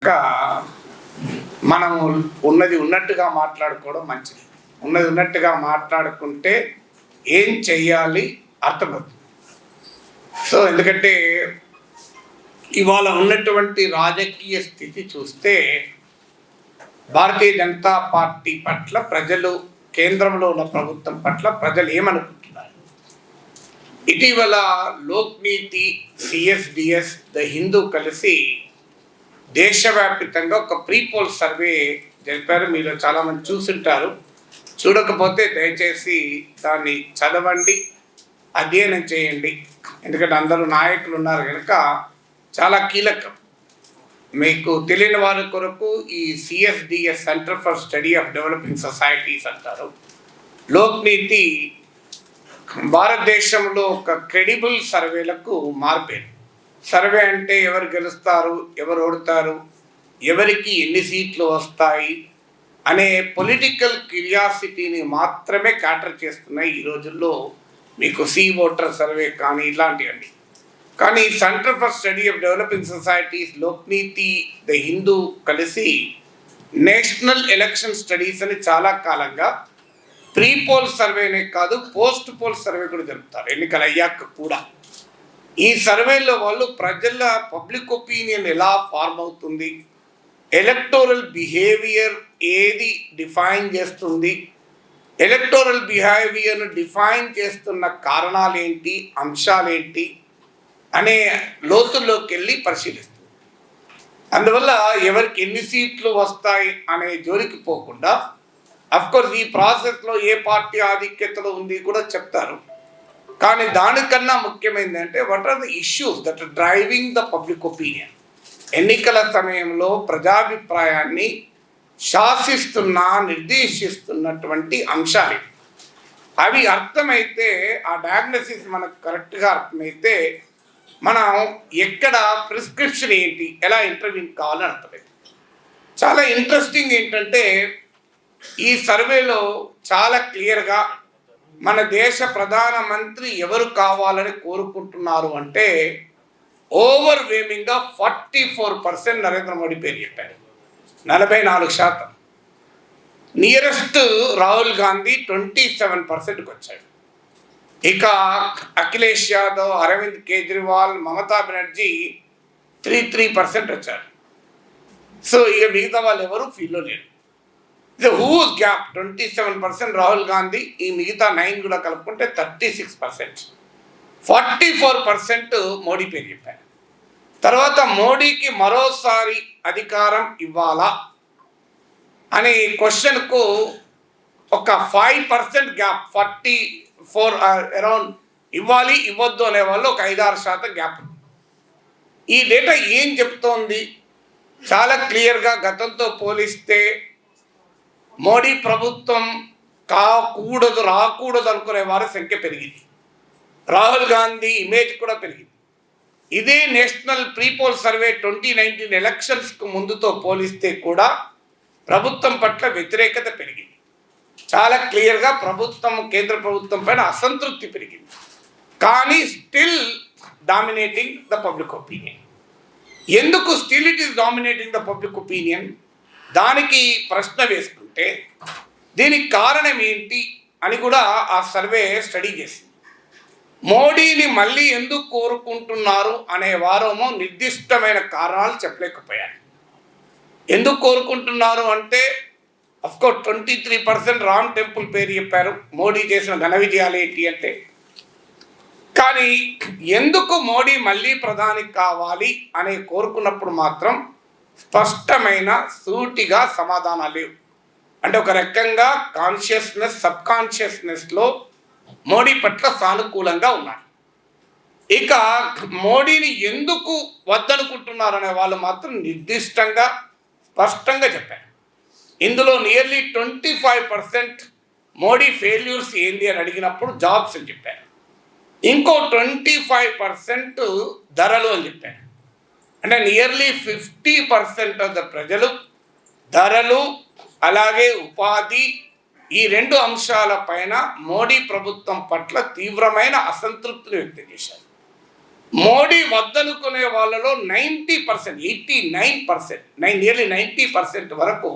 ఇంకా మనం ఉన్నది ఉన్నట్టుగా మాట్లాడుకోవడం మంచిది. ఉన్నది ఉన్నట్టుగా మాట్లాడుకుంటే ఏం చెయ్యాలి అర్థమవుతుంది. సో ఎందుకంటే ఇవాళ ఉన్నటువంటి రాజకీయ స్థితి చూస్తే భారతీయ జనతా పార్టీ పట్ల ప్రజలు, కేంద్రంలో ఉన్న ప్రభుత్వం పట్ల ప్రజలు ఏమనుకుంటున్నారు? ఇటీవల లోక్నీతి, సిఎస్డిఎస్, ద హిందూ కలిసి దేశవ్యాప్తంగా ఒక ప్రీపోల్ సర్వే జరిపారు. మీరు చాలామంది చూసుంటారు. చూడకపోతే దయచేసి దాన్ని చదవండి, అధ్యయనం చేయండి. ఎందుకంటే అందరూ నాయకులు ఉన్నారు కనుక చాలా కీలకం. మీకు తెలియని వారి కొరకు ఈ CSDS, centre for study of developing societies అంటారు. లోక్నీతి భారతదేశంలో ఒక క్రెడిబుల్ సర్వేలకు మార్పేరు. సర్వే అంటే ఎవరు గెలుస్తారు, ఎవరు ఓడతారు, ఎవరికి ఎన్ని సీట్లు వస్తాయి అనే పొలిటికల్ క్యూరియాసిటీని మాత్రమే క్యాటర్ చేస్తున్నాయి ఈ రోజుల్లో. మీకు సి ఓటర్ సర్వే కానీ ఇలాంటివన్నీ. కానీ centre for study of developing societies, Lokniti, the Hindu కలిసి నేషనల్ ఎలక్షన్ స్టడీస్ అని చాలా కాలంగా ప్రీ పోల్ సర్వేనే కాదు, పోస్ట్ పోల్ సర్వే కూడా జరుపుతారు ఎన్నికలు అయ్యాక కూడా. ఈ సర్వేలో వాళ్ళు ప్రజల పబ్లిక్ ఒపీనియన్ ఎలా ఫార్మ్ అవుతుంది, ఎలక్టోరల్ బిహేవియర్ ఏది డిఫైన్ చేస్తుంది, ఎలక్టోరల్ బిహేవియర్ను డిఫైన్ చేస్తున్న కారణాలేంటి, అంశాలేంటి అనే లోతుల్లోకి వెళ్ళి పరిశీలిస్తుంది. అందువల్ల ఎవరికి ఎన్ని సీట్లు వస్తాయి అనే జోలికి పోకుండా, అఫ్కోర్స్ ఈ ప్రాసెస్లో ఏ పార్టీ ఆధిక్యతలో ఉంది కూడా చెప్తారు. కానీ దానికన్నా ముఖ్యమైనది అంటే what are the issues that are driving the public opinion. ఎన్నికల సమయంలో ప్రజాభిప్రాయాన్ని నిర్దేశిస్తున్నటువంటి అంశాలు అవి అర్థమైతే, ఆ డయాగ్నోసిస్ మనకు కరెక్ట్గా అర్థమైతే మనం ఎక్కడ ప్రిస్క్రిప్షన్ ఏంటి, ఎలా ఇంటర్వ్యూన్ కావాలని అర్థమైంది. చాలా ఇంట్రెస్టింగ్ ఏంటంటే ఈ సర్వేలో చాలా క్లియర్గా మన దేశ ప్రధానమంత్రి ఎవరు కావాలని కోరుకుంటున్నారు అంటే ఓవర్వేమింగ్గా 44% నరేంద్ర మోడీ పేరు చెప్పారు, 44%. నియరెస్ట్ రాహుల్ గాంధీ 27%కి వచ్చాడు. ఇక అఖిలేష్ యాదవ్, అరవింద్ కేజ్రీవాల్, మమతా బెనర్జీ 3% వచ్చారు. సో ఇక మిగతా వాళ్ళు ఎవరు ఫీల్డ్లో లేరు. ఇది హ్యూజ్ గ్యాప్. 27% రాహుల్ గాంధీ, ఈ మిగతా 9 కూడా కలుపుకుంటే 36%. 44% మోడీ పేరు చెప్పారు. తర్వాత మోడీకి మరోసారి అధికారం ఇవ్వాలా అనే క్వశ్చన్కు ఒక 5% గ్యాప్, 44 అరౌండ్ ఇవ్వాలి ఇవ్వద్దు అనే వాళ్ళు ఒక 5-6% గ్యాప్. ఈ డేటా ఏం చెప్తోంది? చాలా క్లియర్గా గతంతో పోలిస్తే మోడీ ప్రభుత్వం రాకూడదు అనుకునే వారి సంఖ్య పెరిగింది. రాహుల్ గాంధీ ఇమేజ్ కూడా పెరిగింది. ఇదే నేషనల్ ప్రీపోల్ సర్వే 2019 ఎలక్షన్స్కు ముందుతో పోలిస్తే కూడా ప్రభుత్వం పట్ల వ్యతిరేకత పెరిగింది. చాలా క్లియర్గా కేంద్ర ప్రభుత్వం పైన అసంతృప్తి పెరిగింది. కానీ still dominating the public opinion. ఎందుకు still it is dominating the public opinion? దానికి ప్రశ్న వేసుకుంటే దీనికి కారణం ఏంటి అని కూడా ఆ సర్వే స్టడీ చేసింది. మోడీని మళ్ళీ ఎందుకు కోరుకుంటున్నారు అనే వారేమో నిర్దిష్టమైన కారణాలు చెప్పలేకపోయారు. ఎందుకు కోరుకుంటున్నారు అంటే అఫ్కోర్స్ 23% రామ్ టెంపుల్ పేరు చెప్పారు. మోడీ చేసిన ఘన విజయాలు ఏంటి అంటే, కానీ ఎందుకు మోడీ మళ్ళీ ప్రధాని కావాలి అని కోరుకున్నప్పుడు మాత్రం స్పష్టమైన సూటిగా సమాధానాలు లేవు. అంటే ఒక రకంగా సబ్ కాన్షియస్నెస్లో మోడీ పట్ల సానుకూలంగా ఉన్నారు. ఇక మోడీని ఎందుకు వద్దనుకుంటున్నారు అనే వాళ్ళు మాత్రం నిర్దిష్టంగా స్పష్టంగా చెప్పారు. ఇందులో నియర్లీ 25% మోడీ ఫెయిల్యూర్స్ ఏంటి అని అడిగినప్పుడు జాబ్స్ అని చెప్పారు. ఇంకో 25% ధరలు అని చెప్పారు. అంటే నియర్లీ 50% ఆఫ్ ద ప్రజలు ధరలు అలాగే ఉపాధి, ఈ 2 అంశాల పైన మోడీ ప్రభుత్వం పట్ల తీవ్రమైన అసంతృప్తిని వ్యక్తం చేశారు. మోడీ వద్దనుకునే వాళ్ళలో 90%, 89%, నియర్లీ 90% వరకు,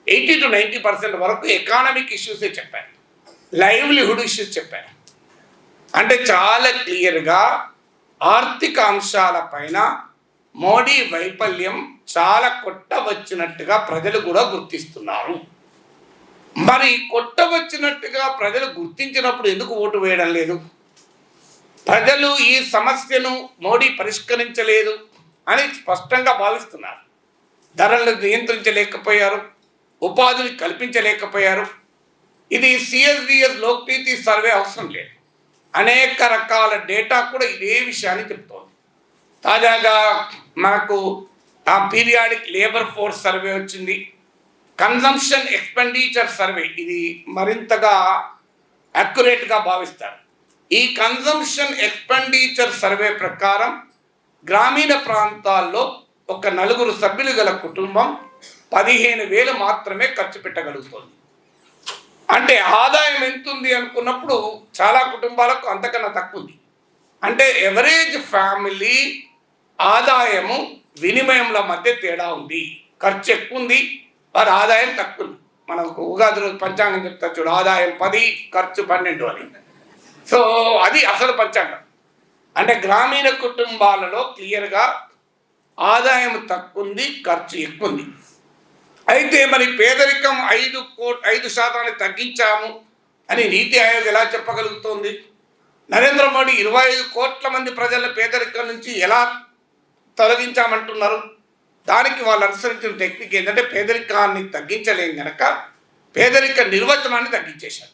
80 to 90% వరకు ఎకానమిక్ ఇష్యూసే చెప్పారు, లైవ్లీహుడ్ ఇష్యూస్ చెప్పారు. అంటే చాలా క్లియర్గా ఆర్థిక అంశాలపైన మోడీ వైఫల్యం చాలా కొట్టవచ్చినట్టుగా ప్రజలు కూడా గుర్తిస్తున్నారు. మరి కొట్టవచ్చినట్టుగా ప్రజలు గుర్తించినప్పుడు ఎందుకు ఓటు వేయడం లేదు? ప్రజలు ఈ సమస్యను మోడీ పరిష్కరించలేదు అని స్పష్టంగా భావిస్తున్నారు. ధరలను నియంత్రించలేకపోయారు, ఉపాధిని కల్పించలేకపోయారు. ఇది సిఎస్డిఎస్ లోక్నీతి సర్వే అవసరం లేదు, అనేక రకాల డేటా కూడా ఇదే విషయాన్ని చెప్తోంది. తాజాగా మనకు ఆ పీరియాడిక్ లేబర్ ఫోర్స్ సర్వే వచ్చింది, కన్జంప్షన్ ఎక్స్పెండిచర్ సర్వే, ఇది మరింతగా అక్యురేట్గా భావిస్తారు. ఈ కన్జంప్షన్ ఎక్స్పెండిచర్ సర్వే ప్రకారం గ్రామీణ ప్రాంతాల్లో ఒక 4 సభ్యులు గల కుటుంబం 15,000 మాత్రమే ఖర్చు పెట్టగలుగుతుంది. అంటే ఆదాయం ఎంత ఉంది అనుకున్నప్పుడు చాలా కుటుంబాలకు అంతకన్నా తక్కువ ఉంది. అంటే ఎవరేజ్ ఫ్యామిలీ ఆదాయము వినిమయంల మధ్య తేడా ఉంది, ఖర్చు ఎక్కువ ఉంది, వారి ఆదాయం తక్కువ ఉంది. మనకు ఉగాది రోజు పంచాంగం చెప్తా చూడు, ఆదాయం 10 ఖర్చు 12 అని. సో అది అసలు పంచాంగం. అంటే గ్రామీణ కుటుంబాలలో క్లియర్గా ఆదాయం తక్కువ ఉంది, ఖర్చు ఎక్కువ ఉంది. అయితే మరి పేదరికం 5% తగ్గించాము అని నీతి ఆయోగ్ ఎలా చెప్పగలుగుతోంది? నరేంద్ర మోడీ 25 కోట్ల మంది ప్రజల పేదరికం నుంచి ఎలా తొలగించామంటున్నారు? దానికి వాళ్ళు అనుసరించిన టెక్నిక్ ఏంటంటే పేదరికాన్ని తగ్గించలేం కనుక పేదరిక నిర్వచనాన్ని తగ్గించేశారు.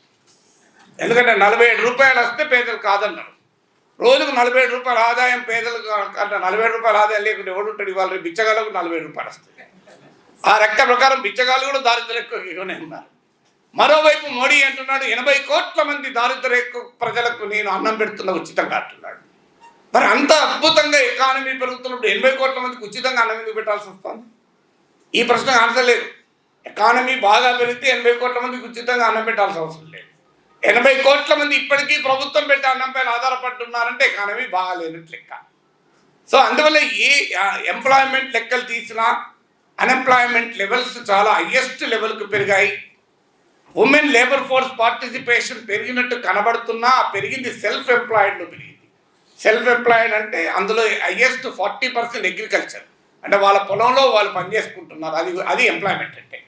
ఎందుకంటే 47 రూపాయలు వస్తే పేదలు కాదన్నారు. రోజుకు 47 రూపాయల ఆదాయం పేదలు అంటే 47 రూపాయల ఆదాయం లేకుండా ఎవడుంటాడు? ఇవాళ బిచ్చగాళ్ళకు 47 రూపాయలు వస్తాయి. ఆ లెక్క ప్రకారం బిచ్చగాళ్ళు కూడా దారిద్ర్యనే ఉన్నారు. మరోవైపు మోడీ అంటున్నాడు 80 కోట్ల మంది దారిద్ర్య ప్రజలకు నేను అన్నం పెడుతున్నా ఉచితంగా అంటున్నాడు. మరి అంత అద్భుతంగా ఎకానమీ పెరుగుతున్నప్పుడు 80 కోట్ల మందికి ఉచితంగా అన్నం ఎందుకు పెట్టాల్సి వస్తుంది? ఈ ప్రశ్నకు ఆన్సర్ లేదు. ఎకానమీ బాగా పెరిగితే 80 కోట్ల మందికి ఉచితంగా అన్నం పెట్టాల్సిన అవసరం లేదు. 80 కోట్ల మంది ఇప్పటికీ ప్రభుత్వం పెట్టే అన్నం పైన ఆధారపడుతున్నారంటే ఎకానమీ బాగాలేనట్టు లెక్క. సో అందువల్ల ఏ ఎంప్లాయ్మెంట్ లెక్కలు తీసినా అన్ఎంప్లాయ్మెంట్ లెవెల్స్ చాలా హయ్యెస్ట్ లెవెల్కి పెరిగాయి. ఉమెన్ లేబర్ ఫోర్స్ పార్టిసిపేషన్ పెరిగినట్టు కనబడుతున్నా పెరిగింది సెల్ఫ్ ఎంప్లాయిడ్లో పెరిగింది. సెల్ఫ్ ఎంప్లాయిడ్ అంటే అందులో హయ్యెస్ట్ 40% అగ్రికల్చర్, అంటే వాళ్ళ పొలంలో వాళ్ళు పనిచేసుకుంటున్నారు, అది ఎంప్లాయ్మెంట్. అంటే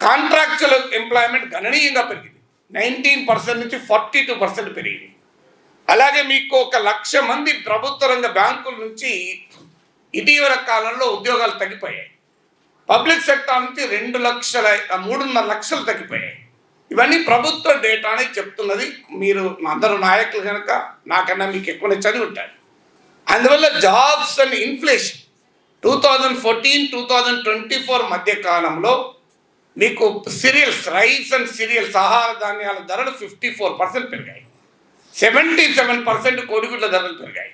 కాంట్రాక్చువల్ ఎంప్లాయ్మెంట్ గణనీయంగా పెరిగింది, 19% నుంచి 42% పెరిగింది. అలాగే మీకు 1,00,000 మంది ప్రభుత్వ రంగ బ్యాంకుల నుంచి ఇటీవల కాలంలో ఉద్యోగాలు తగ్గిపోయాయి. పబ్లిక్ సెక్టార్ నుంచి 3.5 లక్షలు తగ్గిపోయాయి. ఇవన్నీ ప్రభుత్వ డేటా అని చెప్తున్నది. మీరు అందరూ నాయకులు కనుక నాకన్నా మీకు ఎక్కువనే చదివి ఉంటారు. అందువల్ల జాబ్స్ అండ్ ఇన్ఫ్లేషన్ 2014-2024 మధ్య కాలంలో మీకు సిరియల్స్, రైస్ అండ్ సిరియల్స్, ఆహార ధాన్యాల ధరలు 54% పెరిగాయి, 77% కోడిగుడ్ల ధరలు పెరిగాయి,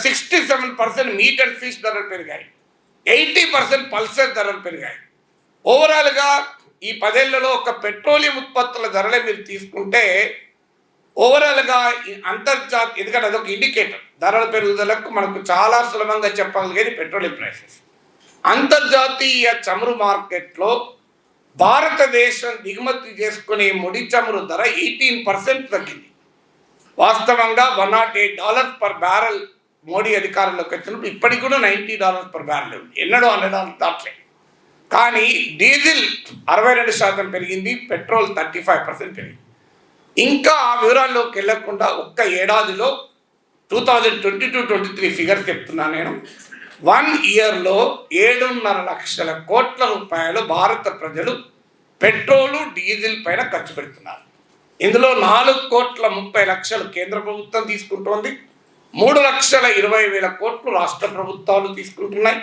67% మీట్ అండ్ ఫిష్ ధరలు పెరిగాయి, 80% పల్సర్ ధరలు పెరిగాయి. ఓవరాల్గా ఈ 10 ఏళ్లలో ఒక పెట్రోలియం ఉత్పత్తుల ధరలే మీరు తీసుకుంటే ఓవరాల్గా అంతర్జాతీయ, ఎందుకంటే అదొక ఇండికేటర్ ధరల పెరుగుదలకు మనకు చాలా సులభంగా చెప్పగలిగేది పెట్రోలియం ప్రైసెస్. అంతర్జాతీయ చమురు మార్కెట్లో భారతదేశం దిగుమతి చేసుకునే ముడి చమురు ధర 18% తగ్గింది. వాస్తవంగా $108 పర్ బ్యారెల్ మోడీ అధికారంలోకి వచ్చినప్పుడు ఇప్పటికి కూడా $90 పర్ బ్యారెల్ ఉంది, ఎన్నడూ $100 దాటలేదు. కానీ డీజిల్ 62% పెరిగింది, పెట్రోల్ 35% పెరిగింది. ఇంకా ఆ వివరాల్లోకి వెళ్ళకుండా ఒక్క ఏడాదిలో 2022-23 ఫిగర్ చెప్తున్నాను నేను. 1 ఇయర్లో 7.5 లక్షల కోట్ల రూపాయలు భారత ప్రజలు పెట్రోలు డీజిల్ పైన ఖర్చు పెడుతున్నారు. ఇందులో 4,30,00,000 కేంద్ర ప్రభుత్వం తీసుకుంటోంది, 3,20,000 కోట్లు రాష్ట్ర ప్రభుత్వాలు తీసుకుంటున్నాయి.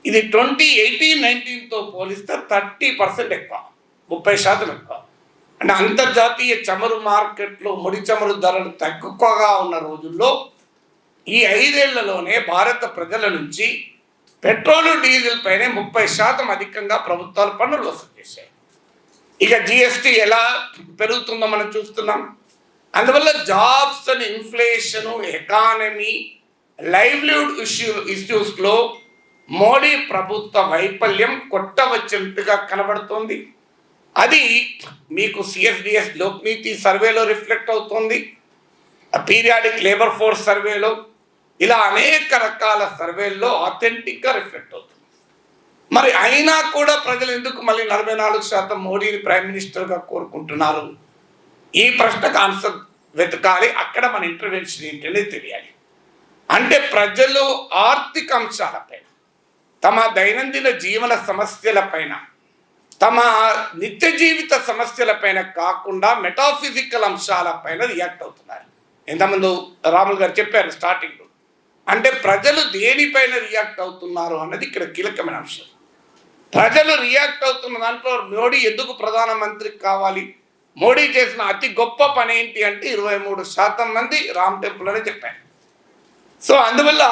ఇది 2018-19తో పోలిస్తే 30% ఎక్కువ, 30% ఎక్కువ. అంటే అంతర్జాతీయ చమురు మార్కెట్లో ముడి చమురు ధరలు తక్కువగా ఉన్న రోజుల్లో ఈ 5 ఏళ్లలోనే భారత ప్రజల నుంచి పెట్రోలు డీజిల్ పైనే 30% అధికంగా ప్రభుత్వాలు పన్నులు వసూలు చేశాయి. ఇక జిఎస్టీ ఎలా పెరుగుతుందో మనం చూస్తున్నాం. అందువల్ల jobs and inflation, economy, livelihood ఇష్యూస్లో మోడీ ప్రభుత్వ వైఫల్యం కొట్టవచ్చినట్టుగా కనబడుతోంది. అది మీకు సిఎస్డిఎస్ లోక్నీతి సర్వేలో రిఫ్లెక్ట్ అవుతుంది, పీరియాడిక్ లేబర్ ఫోర్స్ సర్వేలో, ఇలా అనేక రకాల సర్వేల్లో ఆథెంటిక్గా రిఫ్లెక్ట్ అవుతుంది. మరి అయినా కూడా ప్రజలు ఎందుకు మళ్ళీ 44% మోడీని ప్రైమ్ మినిస్టర్గా కోరుకుంటున్నారు? ఈ ప్రశ్నకు ఆన్సర్ వెతకాలి. అక్కడ మన ఇంటర్వెన్షన్ ఏంటనేది తెలియాలి. అంటే ప్రజలు ఆర్థిక అంశాలపైన, తమ దైనందిన జీవన సమస్యలపైన, తమ నిత్య జీవిత సమస్యలపైన కాకుండా మెటాఫిజికల్ అంశాలపైన రియాక్ట్ అవుతున్నారు. ఎంతమంది రాములు గారు చెప్పారు స్టార్టింగ్లో. అంటే ప్రజలు దేనిపైన రియాక్ట్ అవుతున్నారు అన్నది ఇక్కడ కీలకమైన అంశం. ప్రజలు రియాక్ట్ అవుతున్న దాంట్లో మోడీ ఎందుకు ప్రధానమంత్రి కావాలి, మోడీ చేసిన అతి గొప్ప పని ఏంటి అంటే 23% మంది రామ్ టెంపుల్ అని చెప్పారు. సో అందువల్ల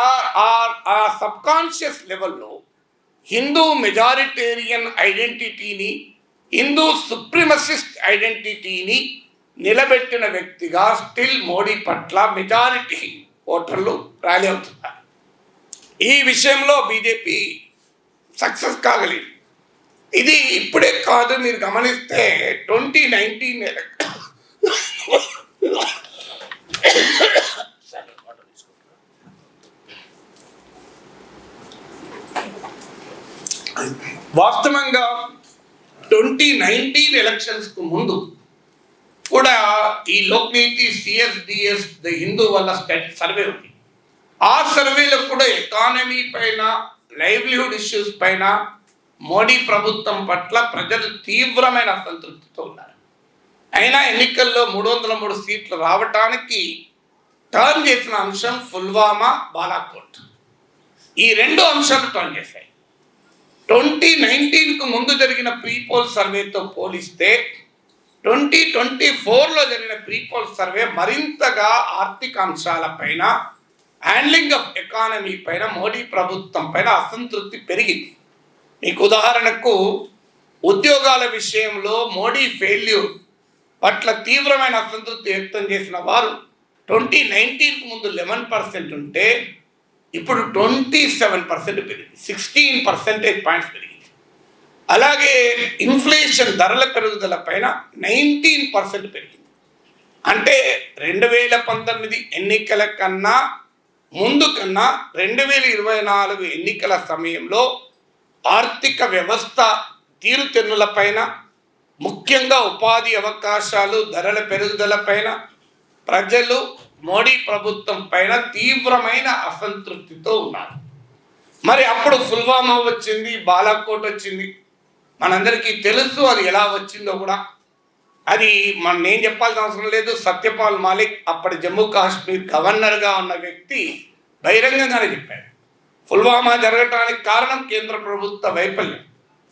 ఆ సబ్కాన్షియస్ లెవెల్లో హిందూ మెజారిటేరియన్ ఐడెంటిటీని, హిందూ సుప్రీమసిస్ట్ ఐడెంటిటీని నిలబెట్టిన వ్యక్తిగా స్టిల్ మోడీ పట్ల మెజారిటీ ఓటర్లు ర్యాలీ అవుతున్నారు. ఈ విషయంలో బీజేపీ సక్సెస్ కాగలేదు. ఇది ఇప్పుడే కాదు, మీరు గమనిస్తే 2019 వాస్తవంగా 2019 ఎలక్షన్స్కు ముందు కూడా ఈ లోక్నీతి సిఎస్డిఎస్ ద హిందూ వల్ల సర్వే ఉంది. ఆ సర్వేలో కూడా ఎకానమీ పైన, లైవ్లీహుడ్ ఇష్యూస్ పైన మోడీ ప్రభుత్వం పట్ల ప్రజలు తీవ్రమైన అసంతృప్తితో ఉన్నారు. అయినా ఎన్నికల్లో 303 సీట్లు రావటానికి టర్న్ చేసిన అంశం పుల్వామా, బాలాకోట్. ఈ రెండు అంశాలు టర్న్ చేశాయి. 2019కు ముందు జరిగిన ప్రీపోల్ సర్వేతో పోలిస్తే 2024లో జరిగిన ప్రీపోల్ సర్వే మరింతగా ఆర్థిక అంశాలపైన, హ్యాండ్లింగ్ ఆఫ్ ఎకానమీ పైన, మోడీ ప్రభుత్వం పైన అసంతృప్తి పెరిగింది. మీకు ఉదాహరణకు ఉద్యోగాల విషయంలో మోడీ ఫెయిల్యూర్ పట్ల తీవ్రమైన అసంతృప్తి వ్యక్తం చేసిన వారు 2019కు ముందు 11% ఉంటే ఇప్పుడు 27% పెరిగింది, 16 percentage points పెరిగింది. అలాగే ఇన్ఫ్లేషన్, ధరల పెరుగుదల పైన 19% పెరిగింది. అంటే 2019 ఎన్నికల కన్నా ముందు కన్నా 2024 ఎన్నికల సమయంలో ఆర్థిక వ్యవస్థ తీరుతెన్నులపైన, ముఖ్యంగా ఉపాధి అవకాశాలు, ధరల పెరుగుదల పైన ప్రజలు మోడీ ప్రభుత్వం పైన తీవ్రమైన అసంతృప్తితో ఉన్నారు. మరి అప్పుడు పుల్వామా వచ్చింది, బాలాకోట్ వచ్చింది. మనందరికీ తెలుసు అది ఎలా వచ్చిందో కూడా. అది నేను చెప్పాల్సిన అవసరం లేదు. సత్యపాల్ మాలిక్ అప్పటి జమ్మూ కాశ్మీర్ గవర్నర్గా ఉన్న వ్యక్తి బహిరంగంగానే చెప్పాడు, పుల్వామా జరగటానికి కారణం కేంద్ర ప్రభుత్వ వైఫల్యం.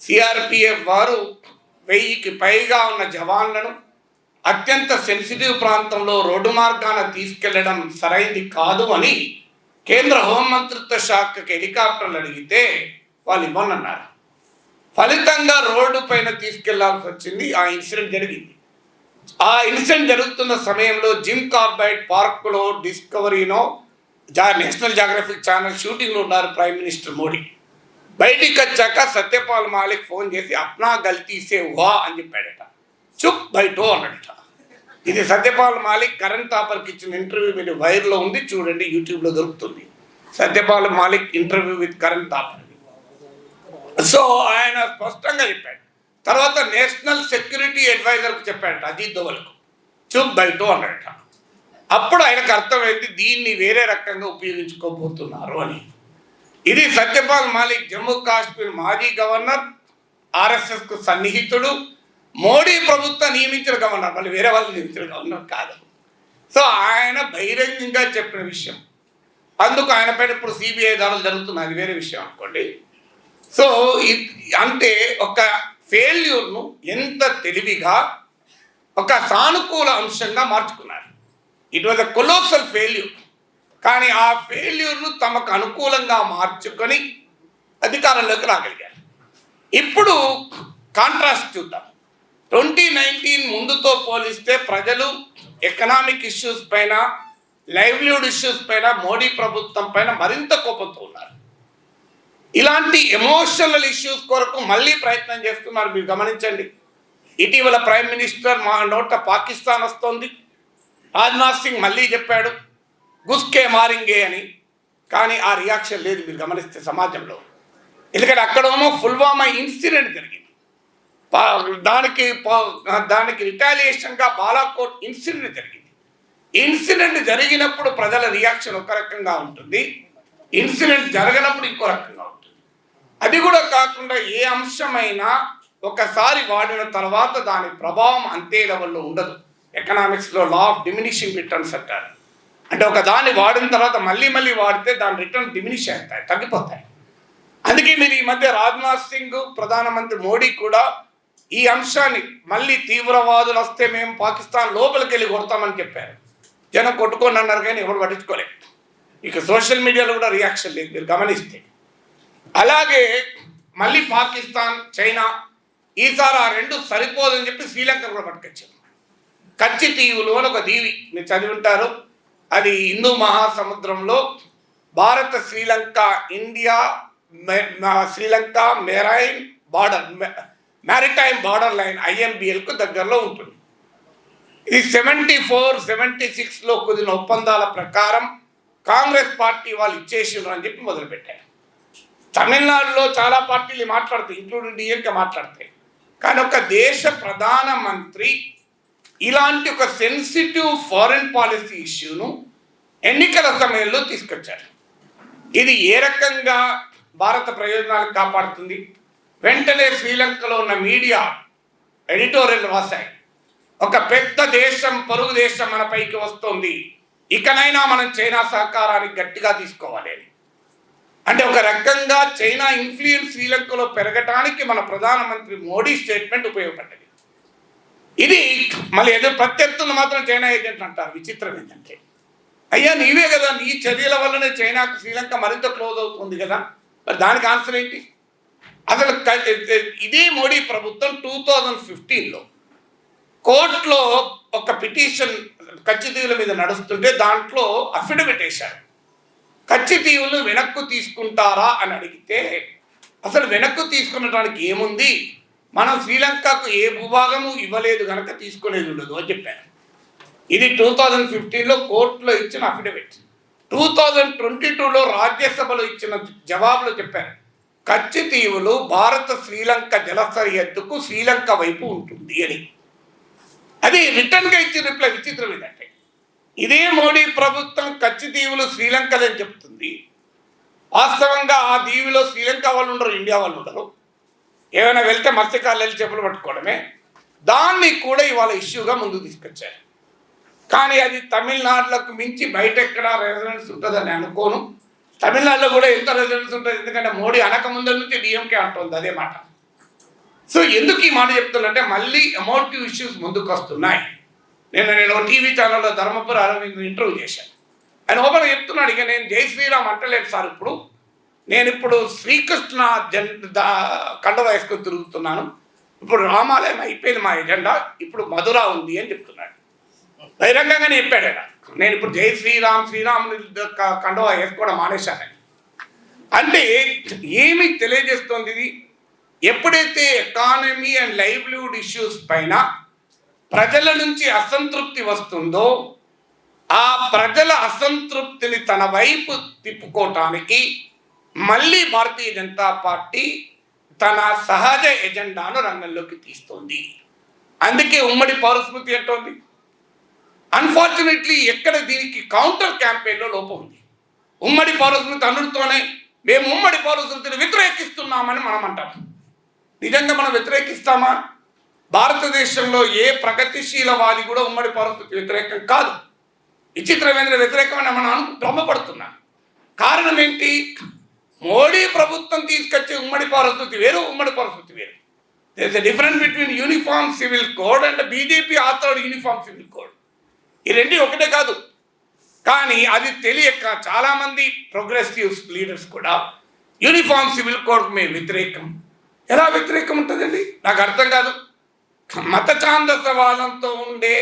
సిఆర్పిఎఫ్ వారు 1000కి పైగా ఉన్న జవాన్లను అత్యంత సెన్సిటివ్ ప్రాంతంలో రోడ్డు మార్గాన తీసుకెళ్లడం సరైంది కాదు అని కేంద్ర హోంమంత్రిత్వ శాఖకి హెలికాప్టర్లు అడిగితే వాళ్ళు ఇవ్వనన్నారు. ఫలితంగా రోడ్డు పైన తీసుకెళ్లాల్సి వచ్చింది. ఆ ఇన్సిడెంట్ జరిగింది. ఆ ఇన్సిడెంట్ జరుగుతున్న సమయంలో జిమ్ కార్బైట్ పార్క్లో డిస్కవరీనో నేషనల్ జాగ్రఫిక్ ఛానల్ షూటింగ్లో ఉన్నారు ప్రైమ్ మినిస్టర్ మోడీ. బయటికి వచ్చాక సత్యపాల్ మాలిక్ ఫోన్ చేసి అప్నా గల్తీసే హువా అని చెప్పాడట. చుప్ బయటో అన్నట. ఇది సత్యపాల్ మాలిక్ కరణ్ తాపర్కి ఇచ్చిన ఇంటర్వ్యూ, మీరు వైర్లో ఉంది చూడండి, యూట్యూబ్లో దొరుకుతుంది. Satyapal Malik interview with Karan Thapar. So ఆయన స్పష్టంగా చెప్పాడు. తర్వాత నేషనల్ సెక్యూరిటీ అడ్వైజర్కి చెప్పాడట, అజిత్ దోవల్కు, చుప్ బయటో అన్నట. అప్పుడు ఆయనకు అర్థమైంది దీన్ని వేరే రకంగా ఉపయోగించుకోబోతున్నారు అని. ఇది సత్యపాల్ మాలిక్ జమ్మూ కాశ్మీర్ మాజీ గవర్నర్, ఆర్ఎస్ఎస్కు సన్నిహితుడు, మోడీ ప్రభుత్వం నియమించిన గవర్నర్, మళ్ళీ వేరే వాళ్ళు నియమించిన గవర్నర్ కాదు. సో ఆయన బహిరంగంగా చెప్పిన విషయం. అందుకు ఆయన పైన ఇప్పుడు సిబిఐ దాడులు జరుగుతున్నాయి, అది వేరే విషయం అనుకోండి. సో అంటే ఒక ఫెయిల్యూర్ను ఎంత తెలివిగా ఒక సానుకూల అంశంగా మార్చుకున్నారు. It was a colossal failure. కానీ ఆ ఫెయిల్యూర్ను తమకు అనుకూలంగా మార్చుకొని అధికారంలోకి రాగలిగారు. ఇప్పుడు కాంట్రాస్ట్ చూద్దాం. 2019 ముందుతో పోలిస్తే ప్రజలు ఎకనామిక్ ఇష్యూస్ పైన, లైవ్లీహుడ్ ఇష్యూస్ పైన, మోడీ ప్రభుత్వం పైన మరింత కోపంతో ఉన్నారు. ఇలాంటి ఎమోషనల్ ఇష్యూస్ కొరకు మళ్ళీ ప్రయత్నం చేస్తున్నారు. మీరు గమనించండి, ఇటీవల ప్రైమ్ మినిస్టర్ మా నోట పాకిస్తాన్ వస్తుంది, రాజ్నాథ్ సింగ్ మళ్ళీ చెప్పాడు గుస్కే మారింగే అని. కానీ ఆ రియాక్షన్ లేదు మీరు గమనిస్తే సమాజంలో. ఎందుకంటే అక్కడేమో పుల్వామా ఇన్సిడెంట్ జరిగింది, దానికి రిటాలియేషన్గా బాలాకోట్ ఇన్సిడెంట్ జరిగింది. ఇన్సిడెంట్ జరిగినప్పుడు ప్రజల రియాక్షన్ ఒక రకంగా ఉంటుంది, ఇన్సిడెంట్ జరగనప్పుడు ఇంకో రకంగా ఉంటుంది. అది కూడా కాకుండా ఏ అంశమైనా ఒకసారి వాడిన తర్వాత దాని ప్రభావం అంతే లెవెల్లో ఉండదు. ఎకనామిక్స్లో లా ఆఫ్ డిమినిషింగ్ రిటర్న్స్ అంటారు. అంటే ఒక దాన్ని వాడిన తర్వాత మళ్ళీ వాడితే దాని రిటర్న్ డిమినిష్ అవుతాయి, తగ్గిపోతాయి. అందుకే మీరు ఈ మధ్య రాజ్నాథ్ సింగ్, ప్రధానమంత్రి మోడీ కూడా ఈ అంశాన్ని మళ్ళీ తీవ్రవాదులు వస్తే మేము పాకిస్తాన్ లోపలికి వెళ్ళి కొడతామని చెప్పారు. జనం కొట్టుకొని అన్నారు కానీ ఎవరు పట్టించుకోలేదు. ఇక సోషల్ మీడియాలో కూడా రియాక్షన్ లేదు మీరు గమనిస్తే. అలాగే మళ్ళీ పాకిస్తాన్, చైనా ఈసారి ఆ రెండు సరిపోదని చెప్పి శ్రీలంక కూడా పట్టుకొచ్చారు. కచ్చి దీవులు అని ఒక దీవి మీరు చదివి ఉంటారు. అది హిందూ మహాసముద్రంలో భారత Sri Lanka, India Sri Lanka maritime border line IMBLకు దగ్గరలో ఉంటుంది. ఇది 74-76లో కుదిరిన ఒప్పందాల ప్రకారం కాంగ్రెస్ పార్టీ వాళ్ళు ఇచ్చేసిండ్రు అని చెప్పి మొదలుపెట్టారు. తమిళనాడులో చాలా పార్టీలు మాట్లాడతాయి, ఇంక్లూడింగ్ DMK మాట్లాడతాయి. కానీ ఒక దేశ ప్రధానమంత్రి ఇలాంటి ఒక సెన్సిటివ్ ఫారెన్ పాలసీ ఇష్యూను ఎన్నికల సమయంలో తీసుకొచ్చారు. ఇది ఏ రకంగా భారత ప్రయోజనాలకు కాపాడుతుంది? వెంటనే శ్రీలంకలో ఉన్న మీడియా ఎడిటోరియల్ రాశాయి, ఒక పెద్ద దేశం, పొరుగు దేశం మన పైకి వస్తుంది, ఇకనైనా మనం చైనా సహకారానికి గట్టిగా తీసుకోవాలి అని. అంటే ఒక రకంగా చైనా ఇన్ఫ్లుయెన్స్ శ్రీలంకలో పెరగటానికి మన ప్రధానమంత్రి మోడీ స్టేట్మెంట్ ఉపయోగపడ్డది. ఇది మళ్ళీ ఏదో ప్రత్యర్థులు మాత్రం చైనా ఏజెంట్ అంటారు. విచిత్రం ఏంటంటే, అయ్యా నీవే కదా, నీ చర్యల వల్లనే చైనాకు శ్రీలంక మరింత క్లోజ్ అవుతుంది కదా, మరి దానికి ఆన్సర్ ఏంటి? అసలు ఇదే మోడీ ప్రభుత్వం 2015లో కోర్టులో ఒక పిటిషన్ కచ్చితీవుల మీద నడుస్తుంటే దాంట్లో అఫిడవిట్ వేశారు. కచ్చితీవులు వెనక్కు తీసుకుంటారా అని అడిగితే, అసలు వెనక్కు తీసుకునడానికి ఏముంది, మనం శ్రీలంకకు ఏ భూభాగము ఇవ్వలేదు కనుక తీసుకునేది ఉండదు అని చెప్పారు. ఇది 2015లో కోర్టులో ఇచ్చిన అఫిడవిట్. 2022లో రాజ్యసభలో ఇచ్చిన జవాబులో చెప్పారు, కచ్చితీవులు భారత శ్రీలంక జల సరిహద్దుకు శ్రీలంక వైపు ఉంటుంది అని. అది రిటర్న్గా ఇచ్చిన రిప్లై. విచిత్రం ఏంటంటే, ఇదే మోడీ ప్రభుత్వం కచ్చితీవులు శ్రీలంకదని చెప్తుంది. వాస్తవంగా ఆ దీవిలో శ్రీలంక వాళ్ళు ఉండరు, ఇండియా వాళ్ళు ఉండరు. ఏమైనా వెళ్తే మత్స్యకారులు వెళ్ళి చేపలు పట్టుకోవడమే. దాన్ని కూడా ఇవాళ ఇష్యూగా ముందుకు తీసుకొచ్చారు. కానీ అది తమిళనాడులకు మించి బయట ఎక్కడ రెసిడెన్స్ ఉంటుందని అనుకోను. తమిళనాడులో కూడా ఎంత రెసిడెన్స్ ఉంటుంది, ఎందుకంటే మోడీ అనకముందు నుంచి DMK అంటుంది అదే మాట. సో ఎందుకు ఈ మాట చెప్తున్నంటే, మళ్ళీ ఎమోటివ్ ఇష్యూస్ ముందుకు వస్తున్నాయి. నేను టీవీ ఛానల్లో ధర్మపురి అరవింద్ ఇంటర్వ్యూ చేశాను. ఆయన ఓపెన్ చెప్తున్నాడు, ఇక నేను జై శ్రీరామ్ అంటలేదు సార్, నేను ఇప్పుడు శ్రీకృష్ణ కండవ వేసుకొని తిరుగుతున్నాను, ఇప్పుడు రామాలయం అయిపోయింది మా ఎజెండా, ఇప్పుడు మధుర ఉంది అని చెప్తున్నాడు. బహిరంగంగానే చెప్పాడు ఆయన, నేను ఇప్పుడు జై శ్రీరాముని కండవ వేసుకోవడం మానేశానని. అంటే ఏమి తెలియజేస్తుంది ఇది? ఎప్పుడైతే ఎకానమీ అండ్ లైవ్లీహుడ్ ఇష్యూస్ పైన ప్రజల నుంచి అసంతృప్తి వస్తుందో, ఆ ప్రజల అసంతృప్తిని తన వైపు తిప్పుకోవటానికి మళ్ళీ భారతీయ జనతా పార్టీ తన సహజ ఎజెండాను రంగంలోకి తీస్తోంది. అందుకే ఉమ్మడి పౌరస్మృతి అంటోంది. అన్ఫార్చునేట్లీ ఎక్కడ దీనికి కౌంటర్ క్యాంపెయిన్లో లోపం ఉంది. ఉమ్మడి పౌరస్మృతి అనుడితోనే మేము ఉమ్మడి పౌరస్మృతిని వ్యతిరేకిస్తున్నామని మనం అంటాం. నిజంగా మనం వ్యతిరేకిస్తామా? భారతదేశంలో ఏ ప్రగతిశీలవాది కూడా ఉమ్మడి పౌరస్మృతి వ్యతిరేకం కాదు. విచిత్రమైన వ్యతిరేకమని మనం భ్రమపడుతున్నాం. కారణం ఏంటి? మోడీ ప్రభుత్వం తీసుకొచ్చే ఉమ్మడి పౌరస్మృతి వేరు, ఉమ్మడి పౌరస్మృతి వేరు. There is a difference between uniform civil code and BJP authored uniform civil code. ఈ రెండు ఒకటే కాదు. కానీ అది తెలియక చాలామంది ప్రోగ్రెసివ్ లీడర్స్ కూడా యూనిఫామ్ సివిల్ కోడ్ మీద వ్యతిరేకం. ఎలా వ్యతిరేకం ఉంటుందండి? నాకు అర్థం కాదు. మత ఛాందసవాదంతో ఉండే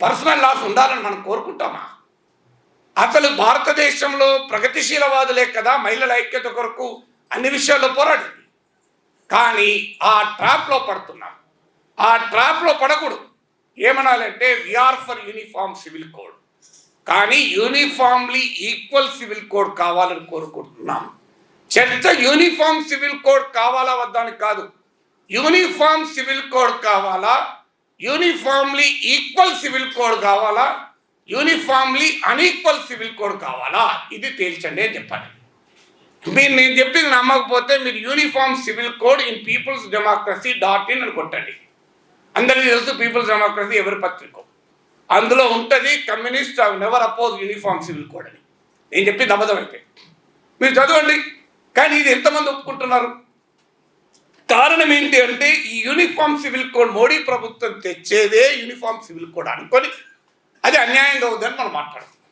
పర్సనల్ లాస్ ఉండాలని మనం కోరుకుంటామా? అసలు భారతదేశంలో ప్రగతిశీలవాదులే కదా మహిళల ఐక్యత కొరకు అన్ని విషయాల్లో పోరాడింది. కానీ ఆ ట్రాప్లో పడుతున్నాం. ఆ ట్రాప్లో పడకూడదు. ఏమనాలంటే we are for uniform civil code, కానీ యూనిఫామ్లీ ఈక్వల్ సివిల్ కోడ్ కావాలని కోరుకుంటున్నాం. చర్చ యూనిఫామ్ సివిల్ కోడ్ కావాలా వద్దని కాదు, యూనిఫామ్ సివిల్ కోడ్ కావాలా, యూనిఫామ్లీ ఈక్వల్ సివిల్ కోడ్ కావాలా, యూనిఫామ్లీ అన్ఈక్వల్ సివిల్ కోడ్ కావాలా, ఇది తేల్చండి అని చెప్పాలి. మీరు నేను చెప్పింది నమ్మకపోతే మీరు uniform civil code in people's democracy .in అని కొట్టండి. అందరికీ తెలుసు పీపుల్స్ డెమోక్రసీ ఎవరి పత్రిక, అందులో ఉంటుంది communist never oppose uniform civil code అని. నేను చెప్పింది అబద్ధమైతే మీరు చదవండి. కానీ ఇది ఎంతమంది ఒప్పుకుంటున్నారు? కారణం ఏంటి అంటే ఈ యూనిఫామ్ సివిల్ కోడ్ మోడీ ప్రభుత్వం తెచ్చేదే యూనిఫామ్ సివిల్ కోడ్ అనుకొని అది అన్యాయంగా ఉందని మనం మాట్లాడుతున్నాం.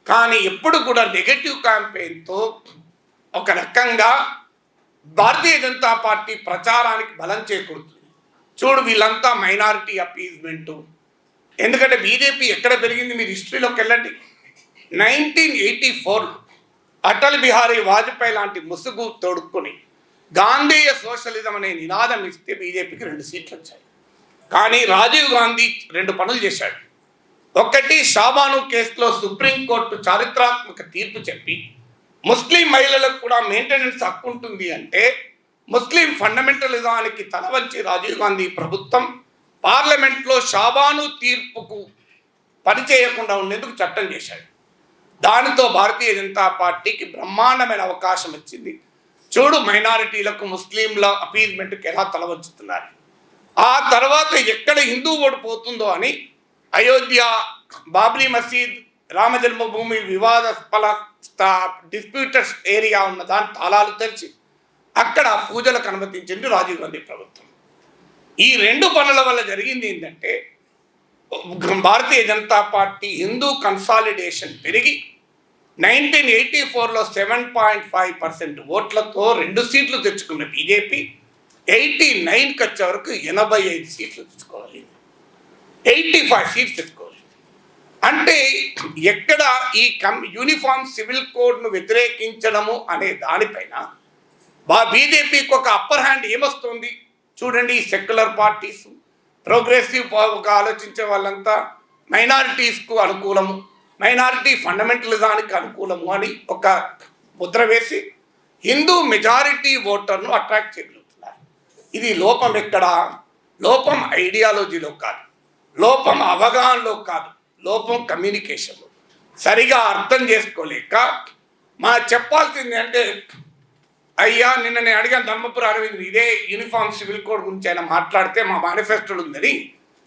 కానీ ఎప్పుడు కూడా నెగటివ్ క్యాంపెయిన్తో ఒక రకంగా భారతీయ జనతా పార్టీ ప్రచారానికి బలం చేకూరుతుంది. చూడు వీళ్ళంతా మైనారిటీ అపీజ్మెంటు. ఎందుకంటే బీజేపీ ఎక్కడ పెరిగింది మీరు హిస్టరీలోకి వెళ్ళండి. 1984 అటల్ బిహారీ వాజ్పేయి లాంటి ముసుగు తోడుకొని గాంధీయ సోషలిజం అనే నినాదం ఇస్తే బీజేపీకి 2 సీట్లు వచ్చాయి. కానీ రాజీవ్ గాంధీ 2 పనులు చేశాడు. ఒకటి, షాబాను కేసులో సుప్రీంకోర్టు చారిత్రాత్మక తీర్పు చెప్పి ముస్లిం మహిళలకు కూడా మెయింటెనెన్స్ హక్కు ఉంటుంది అంటే ముస్లిం ఫండమెంటలిజానికి తలవంచి రాజీవ్ గాంధీ ప్రభుత్వం పార్లమెంట్లో షాబాను తీర్పుకు పనిచేయకుండా ఉండేందుకు చట్టం చేశాడు. దానితో భారతీయ జనతా పార్టీకి బ్రహ్మాండమైన అవకాశం వచ్చింది. చూడు మైనారిటీలకు ముస్లింల అపీల్మెంట్కి ఎలా తలవంచుతున్నారు. ఆ తర్వాత ఎక్కడ హిందూ ఓడిపోతుందో అని అయోధ్య, బాబ్రీ మసీద్, రామ జన్మభూమి వివాదాస్పద డిస్ప్యూటెడ్ ఏరియా ఉన్న దాని తాళాలు తెరిచి అక్కడ పూజలకు అనుమతించింది రాజీవ్ గాంధీ ప్రభుత్వం. ఈ 2 పనుల వల్ల జరిగింది ఏంటంటే భారతీయ జనతా పార్టీ హిందూ కన్సాలిడేషన్ పెరిగి 1984లో 7.5% ఓట్లతో 2 సీట్లు తెచ్చుకున్న బీజేపీ 89కి వచ్చే వరకు 85 సీట్లు తెచ్చుకోవాలి, 85 సీట్లు తెచ్చుకోవాలి. అంటే ఎక్కడ ఈ యూనిఫామ్ సివిల్ కోడ్ను వ్యతిరేకించడము అనే దానిపైన బీజేపీకి ఒక అప్పర్ హ్యాండ్ ఏమొస్తుంది చూడండి. ఈ సెక్యులర్ పార్టీస్, ప్రోగ్రెసివ్గా ఆలోచించే వాళ్ళంతా మైనారిటీస్కు అనుకూలము, మైనారిటీ ఫండమెంటలిజానికి అనుకూలము అని ఒక ముద్ర వేసి హిందూ మెజారిటీ ఓటర్ను అట్రాక్ట్ చేయగలుగుతున్నారు. ఇది లోపం ఎక్కడ? లోపం ఐడియాలజీలో కాదు, లోపం అవగాహనలో కాదు, లోపం కమ్యూనికేషన్లో. సరిగా అర్థం చేసుకోలేక చెప్పాల్సింది అంటే అయ్యా నిన్న నేను అడిగాను ధర్మపురి అరవింద్ ఇదే యూనిఫామ్ సివిల్ కోడ్ గురించి ఆయన మాట్లాడితే మా మేనిఫెస్టోలో ఉందని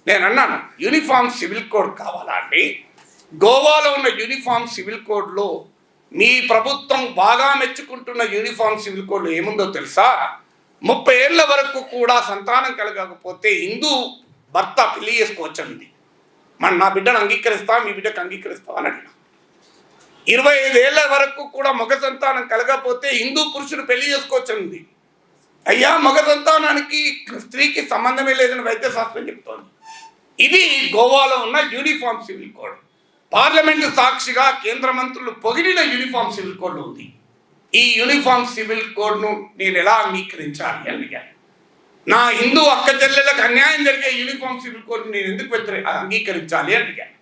నేను అన్నాను. యూనిఫామ్ సివిల్ కోడ్ కావాలా అండి? గోవాలో ఉన్న యూనిఫామ్ సివిల్ కోడ్లో మీ ప్రభుత్వం బాగా మెచ్చుకుంటున్న యూనిఫామ్ సివిల్ కోడ్లో ఏముందో తెలుసా? 30 ఏళ్ల వరకు కూడా సంతానం కలగకపోతే హిందూ భర్త పెళ్లి చేసుకోవచ్చండి. నా బిడ్డను అంగీకరిస్తా, మీ బిడ్డకు అంగీకరిస్తా అని అడిగిన. 25 ఏళ్ల వరకు కూడా మగ సంతానం కలగకపోతే హిందూ పురుషుడు పెళ్లి చేసుకోవచ్చండి. అయ్యా మగ సంతానానికి స్త్రీకి సంబంధమే లేదని వైద్యశాస్త్రం చెప్తోంది. ఇది గోవాలో ఉన్న యూనిఫామ్ సివిల్ కోడ్. పార్లమెంటు సాక్షిగా కేంద్ర మంత్రులు పొగిడిన యూనిఫామ్ సివిల్ కోడ్ ఉంది. ఈ యూనిఫామ్ సివిల్ కోడ్ను నేను ఎలా అంగీకరించాలి అని అడిగాను. నా హిందూ అక్క చెల్లెలకు అన్యాయం జరిగే యూనిఫామ్ సివిల్ కోడ్ నేను ఎందుకు అంగీకరించాలి అని అడిగాను.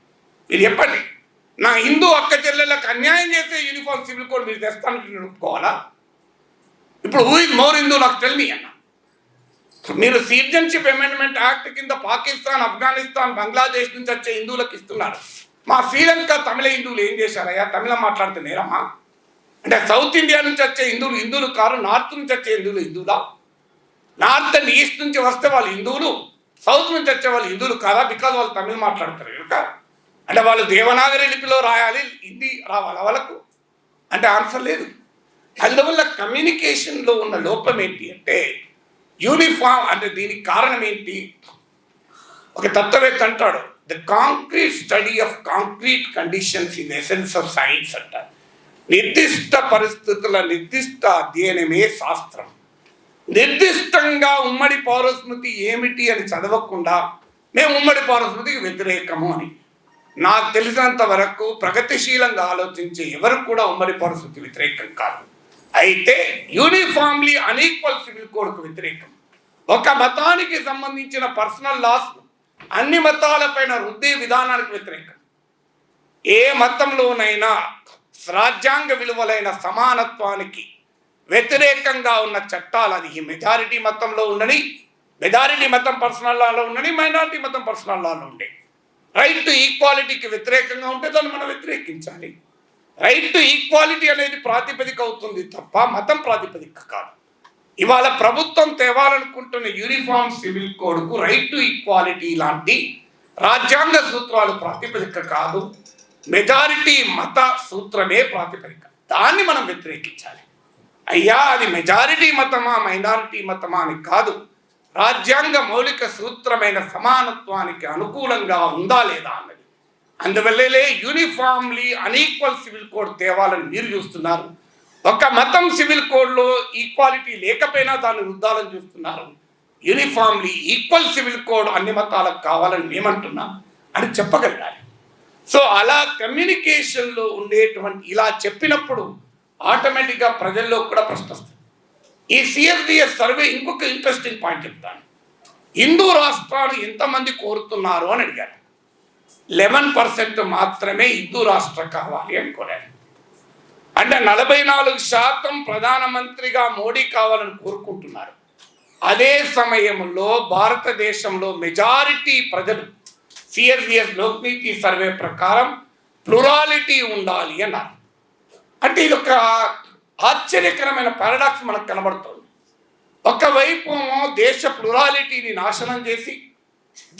మీరు చెప్పండి, నా హిందూ అక్క చెల్లెలకు అన్యాయం చేసే యూనిఫామ్ సివిల్ కోడ్ మీరు తెస్తానికి నేను ఒప్పుకోవాలా? ఇప్పుడు హూ ఇస్ మోర్ హిందూ నాకు తెలియని అన్న. మీరు సిటిజన్షిప్ అమెండ్మెంట్ యాక్ట్ కింద పాకిస్తాన్, ఆఫ్ఘనిస్తాన్, బంగ్లాదేశ్ నుంచి వచ్చే హిందువులకు ఇస్తున్నారు. మా శ్రీలంక తమిళ హిందువులు ఏం చేశారయ్యా? తమిళం మాట్లాడితే నేరమా? అంటే సౌత్ ఇండియా నుంచి వచ్చే హిందువులు కారు, నార్త్ నుంచి వచ్చే హిందువులా? నార్త్ అండ్ ఈస్ట్ నుంచి వస్తే వాళ్ళు హిందువులు, సౌత్ నుంచి వచ్చే వాళ్ళు హిందువులు కాదా? బికాజ్ వాళ్ళు తమిళ్ మాట్లాడతారు కనుక. అంటే వాళ్ళు దేవనాగరి లిపిలో రాయాలి, హిందీ రావాలి వాళ్ళకు అంటే ఆన్సర్ లేదు. అందువల్ల కమ్యూనికేషన్లో ఉన్న లోపం ఏంటి అంటే యూనిఫామ్ అంటే దీనికి కారణం ఏంటి? ఒక తత్వవేత్త అంటాడు, the concrete study of concrete conditions in essence of science అంటారు. నిర్దిష్ట పరిస్థితుల నిర్దిష్ట అధ్యయనమే శాస్త్రం. నిర్దిష్టంగా ఉమ్మడి పౌరస్మృతి ఏమిటి అని చదవకుండా మేము ఉమ్మడి పౌరస్మృతికి వ్యతిరేకము అని. నాకు తెలిసినంత వరకు ప్రగతిశీలంగా ఆలోచించే ఎవరు కూడా ఉమ్మడి పౌరస్మృతి వ్యతిరేకం కాదు. అయితే యూనిఫామ్లీ అన్ఈక్వల్ సివిల్ కోడ్కు వ్యతిరేకం. ఒక మతానికి సంబంధించిన పర్సనల్ లాస్ అన్ని మతాలపైన రుద్దే విధానానికి వ్యతిరేకం. ఏ మతంలోనైనా రాజ్యాంగ విలువలైన సమానత్వానికి వ్యతిరేకంగా ఉన్న చట్టాలు, అది మెజారిటీ మతంలో ఉండని, మెజారిటీ మతం పర్సనల్ లాలో ఉండని, మైనారిటీ మతం పర్సనల్ లాలో ఉండే, రైట్ టు ఈక్వాలిటీకి వ్యతిరేకంగా ఉంటే దాన్ని మనం వ్యతిరేకించాలి. రైట్ టు ఈక్వాలిటీ అనేది ప్రాతిపదిక అవుతుంది తప్ప మతం ప్రాతిపదిక కాదు. ఇవాళ ప్రభుత్వం తేవాలనుకుంటున్న యూనిఫామ్ సివిల్ కోడ్కు రైట్ టు ఈక్వాలిటీ లాంటి రాజ్యాంగ సూత్రాలు ప్రాతిపదిక కాదు, మెజారిటీ మత సూత్రమే ప్రాతిపదిక. దాన్ని మనం వ్యతిరేకించాలి. అయ్యా, అది మెజారిటీ మతమా మైనారిటీ మతమా అని కాదు, రాజ్యాంగ మౌలిక సూత్రమైన సమానత్వానికి అనుకూలంగా ఉందా లేదా అన్నది. అందువల్లే యూనిఫామ్లీ అన్ఈక్వల్ సివిల్ కోడ్ తేవాలని మీరు చూస్తున్నారు. ఒక మతం సివిల్ కోడ్లో ఈక్వాలిటీ లేకపోయినా దాన్ని రుద్దాలని చూస్తున్నారు. యూనిఫామ్లీ ఈక్వల్ సివిల్ కోడ్ అన్ని మతాలకు కావాలని మేమంటున్నాం అని చెప్పగలగాలి. సో అలా కమ్యూనికేషన్లో ఉండేటువంటి ఇలా చెప్పినప్పుడు ఆటోమేటిక్గా ప్రజల్లో కూడా ప్రశ్న వస్తుంది. ఈ సిఎస్డిఎస్ సర్వే ఇంకొక ఇంట్రెస్టింగ్ పాయింట్ చెప్తాను. హిందూ రాష్ట్రాలు ఎంతమంది కోరుతున్నారు అని అడిగారు. 11% మాత్రమే హిందూ రాష్ట్రం కావాలి అని కోరారు. అంటే 44% ప్రధానమంత్రిగా మోడీ కావాలని కోరుకుంటున్నారు. అదే సమయంలో భారతదేశంలో మెజారిటీ ప్రజలు సిఎస్డిఎస్ లోక్నీతి సర్వే ప్రకారం ప్లూరాలిటీ ఉండాలి అన్నారు. అంటే ఇది ఒక ఆశ్చర్యకరమైన పారాడాక్స్ మనకు కనబడుతుంది. ఒకవైపు దేశ ప్లూరాలిటీని నాశనం చేసి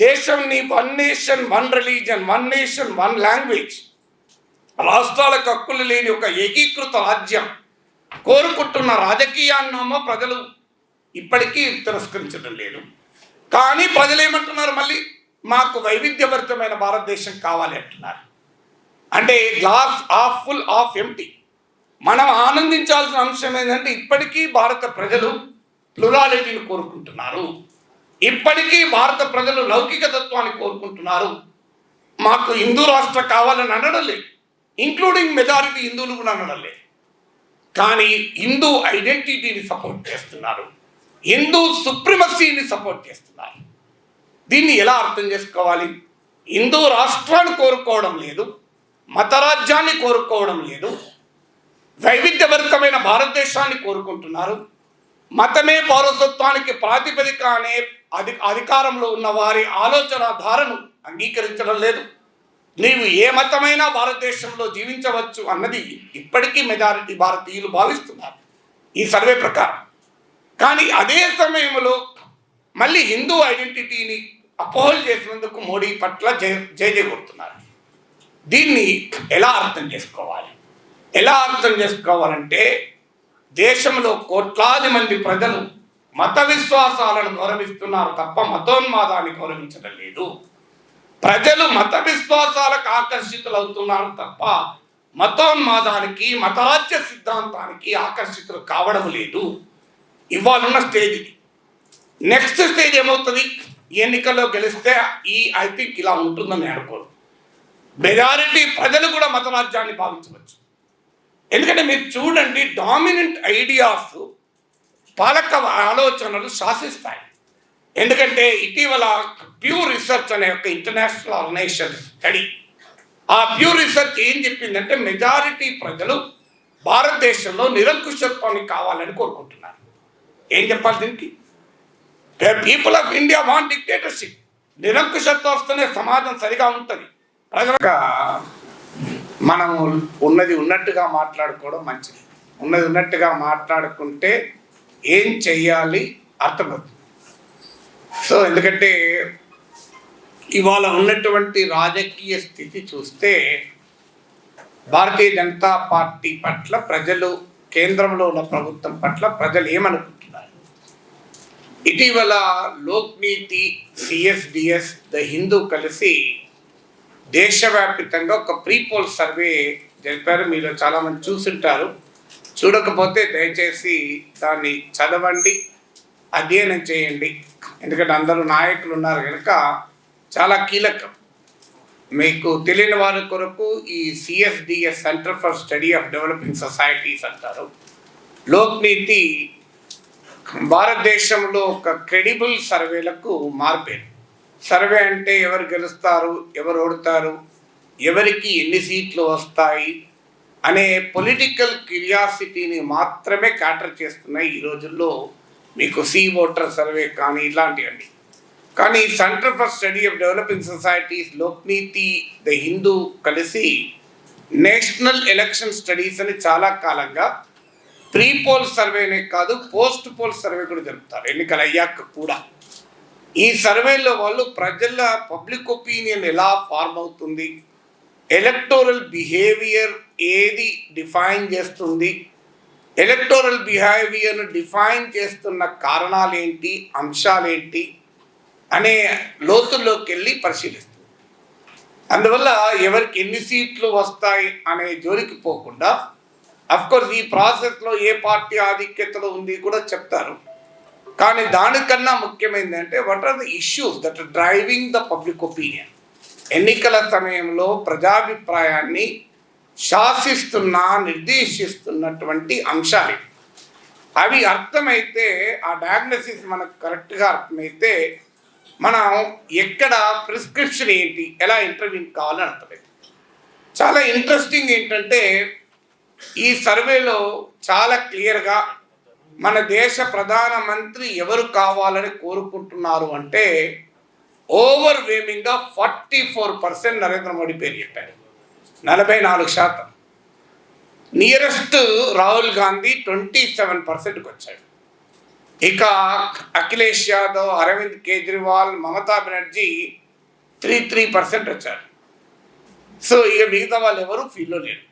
దేశంని 1 నేషన్ 1 రిలీజన్ 1 నేషన్ 1 లాంగ్వేజ్, రాష్ట్రాలకు హక్కులు లేని ఒక ఏకీకృత రాజ్యం కోరుకుంటున్న రాజకీయాన్నేమో ప్రజలు ఇప్పటికీ తిరస్కరించడం లేదు. కానీ ప్రజలు ఏమంటున్నారు, మళ్ళీ మాకు వైవిధ్యభరితమైన భారతదేశం కావాలి అంటున్నారు. అంటే glass half full half empty. మనం ఆనందించాల్సిన అంశం ఏంటంటే ఇప్పటికీ భారత ప్రజలు ప్లూరాలిటీని కోరుకుంటున్నారు. ఇప్పటికీ భారత ప్రజలు లౌకిక తత్వాన్ని కోరుకుంటున్నారు. మాకు హిందూ రాష్ట్ర కావాలని అనడం లేదు, ఇంక్లూడింగ్ మెజారిటీ హిందువులు కూడా అనడం లేదు. కానీ హిందూ ఐడెంటిటీని సపోర్ట్ చేస్తున్నారు, హిందూ సుప్రిమసీని సపోర్ట్ చేస్తున్నారు. దీన్ని ఎలా అర్థం చేసుకోవాలి? హిందూ రాష్ట్రాన్ని కోరుకోవడం లేదు, మత రాజ్యాన్ని కోరుకోవడం లేదు, వైవిధ్యభరితమైన భారతదేశాన్ని కోరుకుంటున్నారు. మతమే పౌరసత్వానికి ప్రాతిపదిక అనే అధికారంలో ఉన్న వారి ఆలోచనధారను అంగీకరించడం లేదు. నీవు ఏ మతమైనా భారతదేశంలో జీవించవచ్చు అన్నది ఇప్పటికీ మెజారిటీ భారతీయులు భావిస్తున్నారు ఈ సర్వే ప్రకారం. కానీ అదే సమయంలో మళ్ళీ హిందూ ఐడెంటిటీని అపోహల్ చేసినందుకు మోడీ పట్ల జయ కొడుతున్నారు. దీన్ని ఎలా అర్థం చేసుకోవాలి? ఎలా అర్థం చేసుకోవాలంటే దేశంలో కోట్లాది మంది ప్రజలు మత విశ్వాసాలను గౌరవిస్తున్నారు తప్ప మతోన్మాదాన్ని గౌరవించడం లేదు. ప్రజలు మత విశ్వాసాలకు ఆకర్షితులవుతున్నారు తప్ప మతోన్మాదానికి మతరాజ్య సిద్ధాంతానికి ఆకర్షితులు కావడం లేదు. ఇవాళన్న స్టేజ్ ఇది. నెక్స్ట్ స్టేజ్ ఏమవుతుంది? ఎన్నికల్లో గెలిస్తే ఐ థింక్ ఇలా ఉంటుందని అనుకోరు. మెజారిటీ ప్రజలు కూడా మతరాజ్యాన్ని భావించవచ్చు. ఎందుకంటే మీరు చూడండి, డామినెంట్ ఐడియాస్ పాలక ఆలోచనలు శాసిస్తాయి. ఎందుకంటే ఇటీవల ప్యూ రీసెర్చ్ అనే ఒక ఇంటర్నేషనల్ ఆర్గనైజేషన్ స్టడీ, ఆ ప్యూ రీసెర్చ్ ఏం చెప్పిందంటే మెజారిటీ ప్రజలు భారతదేశంలో నిరంకుశత్వాన్ని కావాలని కోరుకుంటున్నారు. ఏం చెప్పాలి దీనికి? People of India want dictatorship. నిరంకుశత్వం వస్తేనే సమాజం సరిగా ఉంటుంది. ప్రజలుగా మనం ఉన్నది ఉన్నట్టుగా మాట్లాడుకోవడం మంచిది. ఉన్నది ఉన్నట్టుగా మాట్లాడుకుంటే ఏం చెయ్యాలి అర్థమవుతుంది. సో ఎందుకంటే ఇవాళ ఉన్నటువంటి రాజకీయ స్థితి చూస్తే భారతీయ జనతా పార్టీ పట్ల ప్రజలు, కేంద్రంలో ఉన్న ప్రభుత్వం పట్ల ప్రజలు ఏమనుకుంటున్నారు? ఇటీవల లోక్నీతి, సిఎస్డిఎస్, ద హిందూ కలిసి దేశవ్యాప్తంగా ఒక ప్రీపోల్ సర్వే జరిపారు. మీలో చాలామంది చూసుంటారు. చూడకపోతే దయచేసి దాన్ని చదవండి. అధ్యయనం చేయండి. ఎందుకంటే అందరూ నాయకులు ఉన్నారు కనుక చాలా కీలకం. మీకు తెలియని వారి కొరకు ఈ CSDS centre for study of developing societies అంటారు. లోక్నీతి భారతదేశంలో ఒక క్రెడిబుల్ సర్వేలకు మార్పేరు. సర్వే అంటే ఎవరు గెలుస్తారు, ఎవరు ఓడతారు, ఎవరికి ఎన్ని సీట్లు వస్తాయి అనే పొలిటికల్ క్యూరియాసిటీని మాత్రమే క్యాటర్ చేస్తున్నాయి ఈ రోజుల్లో. మీకు ఓటర్ సర్వే కానీ ఇలాంటివన్నీ. కానీ centre for study of developing societies, Lokniti, the Hindu కలిసి నేషనల్ ఎలక్షన్ స్టడీస్ అని చాలా కాలంగా ప్రీ పోల్ సర్వేనే కాదు, పోస్ట్ పోల్ సర్వే కూడా జరుపుతారు ఎన్నికలు అయ్యాక కూడా. ఈ సర్వేలో వాళ్ళు ప్రజల పబ్లిక్ ఒపీనియన్ ఎలా ఫార్మ్ అవుతుంది, ఎలక్టోరల్ బిహేవియర్ ఏది డిఫైన్ చేస్తుంది, ఎలక్టోరల్ బిహేవియర్ను డిఫైన్ చేస్తున్న కారణాలేంటి, అంశాలేంటి అనే లోతుల్లోకి వెళ్ళి పరిశీలిస్తుంది. అందువల్ల ఎవరికి ఎన్ని సీట్లు వస్తాయి అనే జోలికి పోకుండా, అఫ్కోర్స్ ఈ ప్రాసెస్లో ఏ పార్టీ ఆధిక్యతలో ఉంది కూడా చెప్తారు. కానీ దానికన్నా ముఖ్యమైనది అంటే what are the issues that are driving the public opinion. ఎన్నికల సమయంలో ప్రజాభిప్రాయాన్ని నిర్దేశిస్తున్నటువంటి అంశాలు అవి అర్థమైతే, ఆ డయాగ్నోసిస్ మనకు కరెక్ట్గా అర్థమైతే మనం ఎక్కడ ప్రిస్క్రిప్షన్ ఏంటి, ఎలా ఇంటర్వ్యూ కావాలని అర్థమైంది. చాలా ఇంట్రెస్టింగ్ ఏంటంటే ఈ సర్వేలో చాలా క్లియర్గా మన దేశ ప్రధానమంత్రి ఎవరు కావాలని కోరుకుంటున్నారు అంటే ఓవర్వేమింగ్గా 44% నరేంద్ర మోడీ పేరు చెప్పారు, 44%. నియరెస్ట్ రాహుల్ గాంధీ 27%కి వచ్చాడు. ఇక అఖిలేష్ యాదవ్, అరవింద్ కేజ్రీవాల్, మమతా బెనర్జీ 3% వచ్చారు. సో ఇక మిగతా వాళ్ళు ఎవరు ఫీల్డ్లో లేరు.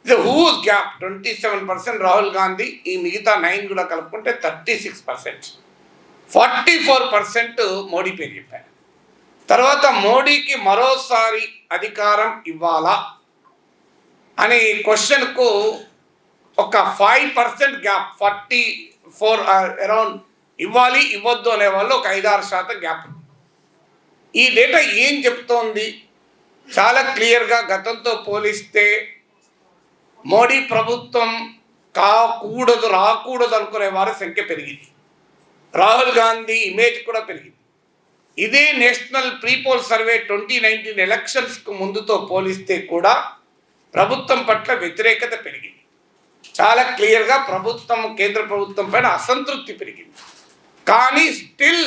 ఇది హ్యూజ్ గ్యాప్. 27% రాహుల్ గాంధీ, ఈ మిగతా 9 కూడా కలుపుకుంటే 36%. 44% మోడీ పేరు చెప్పారు. తర్వాత మోడీకి మరోసారి అధికారం ఇవ్వాలా అనే క్వశ్చన్కు ఒక 5% గ్యాప్, 44 అరౌండ్ ఇవ్వాలి ఇవ్వద్దు అనే వాళ్ళు ఒక 5-6% గ్యాప్. ఈ డేటా ఏం చెప్తోంది? చాలా క్లియర్గా గతంతో పోలిస్తే మోడీ ప్రభుత్వం రాకూడదు అనుకునే వారి సంఖ్య పెరిగింది. రాహుల్ గాంధీ ఇమేజ్ కూడా పెరిగింది. ఇదే నేషనల్ ప్రీపోల్ సర్వే 2019 ఎలక్షన్స్కు ముందుతో పోలిస్తే కూడా ప్రభుత్వం పట్ల వ్యతిరేకత పెరిగింది. చాలా క్లియర్గా కేంద్ర ప్రభుత్వం పైన అసంతృప్తి పెరిగింది. కానీ still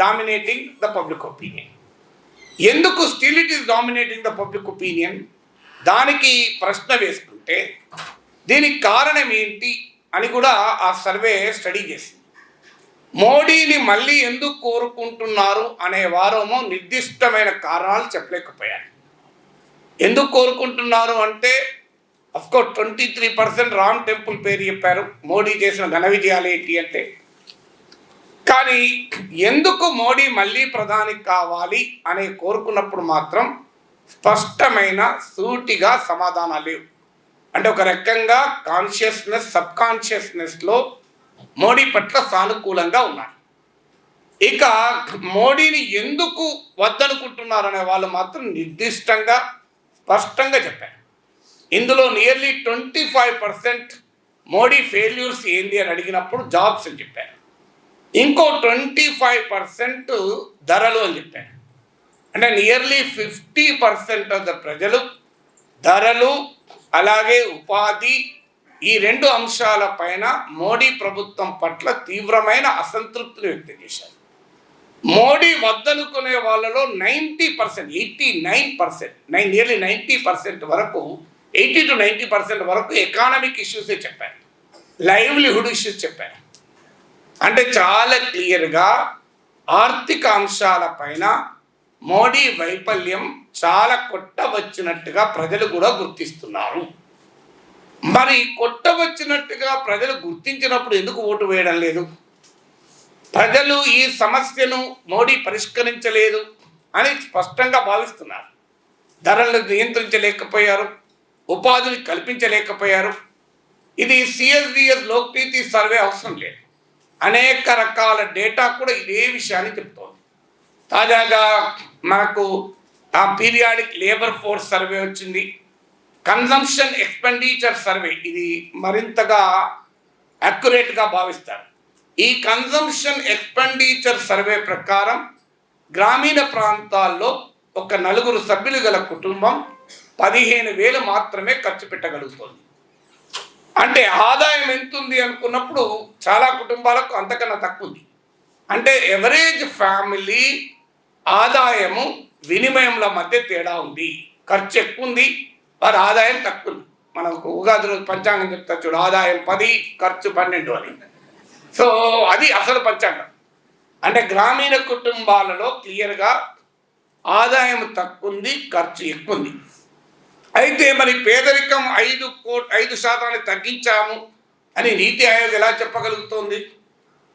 dominating the public opinion. ఎందుకు still it is dominating the public opinion? దానికి ప్రశ్న వేసుకుంటే దీనికి కారణం ఏంటి అని కూడా ఆ సర్వే స్టడీ చేసింది. మోడీని మళ్ళీ ఎందుకు కోరుకుంటున్నారు అనే వారేమో నిర్దిష్టమైన కారణాలు చెప్పలేకపోయారు. ఎందుకు కోరుకుంటున్నారు అంటే అఫ్కోర్స్ 23% రామ్ టెంపుల్ పేరు చెప్పారు. మోడీ చేసిన ఘన విజయాలు ఏంటి అంటే, కానీ ఎందుకు మోడీ మళ్ళీ ప్రధాని కావాలి అని కోరుకున్నప్పుడు మాత్రం స్పష్టమైన సూటిగా సమాధానాలు లేవు. అంటే ఒక రకంగా సబ్కాన్షియస్నెస్లో మోడీ పట్ల సానుకూలంగా ఉన్నారు. ఇక మోడీని ఎందుకు వద్దనుకుంటున్నారనే వాళ్ళు మాత్రం నిర్దిష్టంగా స్పష్టంగా చెప్పారు. ఇందులో నియర్లీ 25% మోడీ ఫెయిల్యూర్స్ ఏంటి అని అడిగినప్పుడు జాబ్స్ అని చెప్పారు. ఇంకో 25% ధరలు అని చెప్పారు. అంటే నియర్లీ 50% ఆఫ్ ద ప్రజలు ధరలు అలాగే ఉపాధి ఈ 2 అంశాల పైన మోడీ ప్రభుత్వం పట్ల తీవ్రమైన అసంతృప్తిని వ్యక్తం చేశారు. మోడీ వద్దనుకునే వాళ్ళలో 89% నియర్లీ 90% వరకు 80 to 90% వరకు ఎకానమిక్ ఇష్యూసే చెప్పారు, లైవ్లీహుడ్ ఇష్యూస్ చెప్పారు. అంటే చాలా క్లియర్గా ఆర్థిక అంశాల పైన మోడీ వైఫల్యం చాలా కొట్టవచ్చినట్టుగా ప్రజలు కూడా గుర్తిస్తున్నారు. మరి కొట్టవచ్చినట్టుగా ప్రజలు గుర్తించినప్పుడు ఎందుకు ఓటు వేయడం లేదు? ప్రజలు ఈ సమస్యను మోడీ పరిష్కరించలేదు అని స్పష్టంగా భావిస్తున్నారు. ధరలను నియంత్రించలేకపోయారు, ఉపాధిని కల్పించలేకపోయారు. ఇది CSDS లోక్నీతి సర్వే అవసరం లేదు. అనేక రకాల డేటా కూడా ఇదే విషయాన్ని చెప్తోంది. తాజాగా మనకు ఆ పీరియాడిక్ లేబర్ ఫోర్స్ సర్వే వచ్చింది, కన్జంప్షన్ ఎక్స్పెండిచర్ సర్వే, ఇది మరింతగా అక్యురేట్గా భావిస్తారు. ఈ కన్జంప్షన్ ఎక్స్పెండిచర్ సర్వే ప్రకారం గ్రామీణ ప్రాంతాల్లో ఒక 4 సభ్యులు గల కుటుంబం 15,000 మాత్రమే ఖర్చు పెట్టగలుగుతుంది. అంటే ఆదాయం ఎంతుంది అనుకున్నప్పుడు చాలా కుటుంబాలకు అంతకన్నా తక్కువ ఉంది. అంటే ఎవరేజ్ ఫ్యామిలీ ఆదాయము వినిమయంల మధ్య తేడా ఉంది. ఖర్చు ఎక్కువ ఉంది, వారి ఆదాయం తక్కువ ఉంది. మనకు ఉగాది రోజు పంచాంగం చెప్తా చూడు, ఆదాయం 10 ఖర్చు 12 అని. సో అది అసలు పంచాంగం. అంటే గ్రామీణ కుటుంబాలలో క్లియర్గా ఆదాయం తక్కువ ఉంది, ఖర్చు ఎక్కువ ఉంది. అయితే మరి పేదరికం 5% తగ్గించాము అని నీతి ఆయోగ్ ఎలా చెప్పగలుగుతోంది?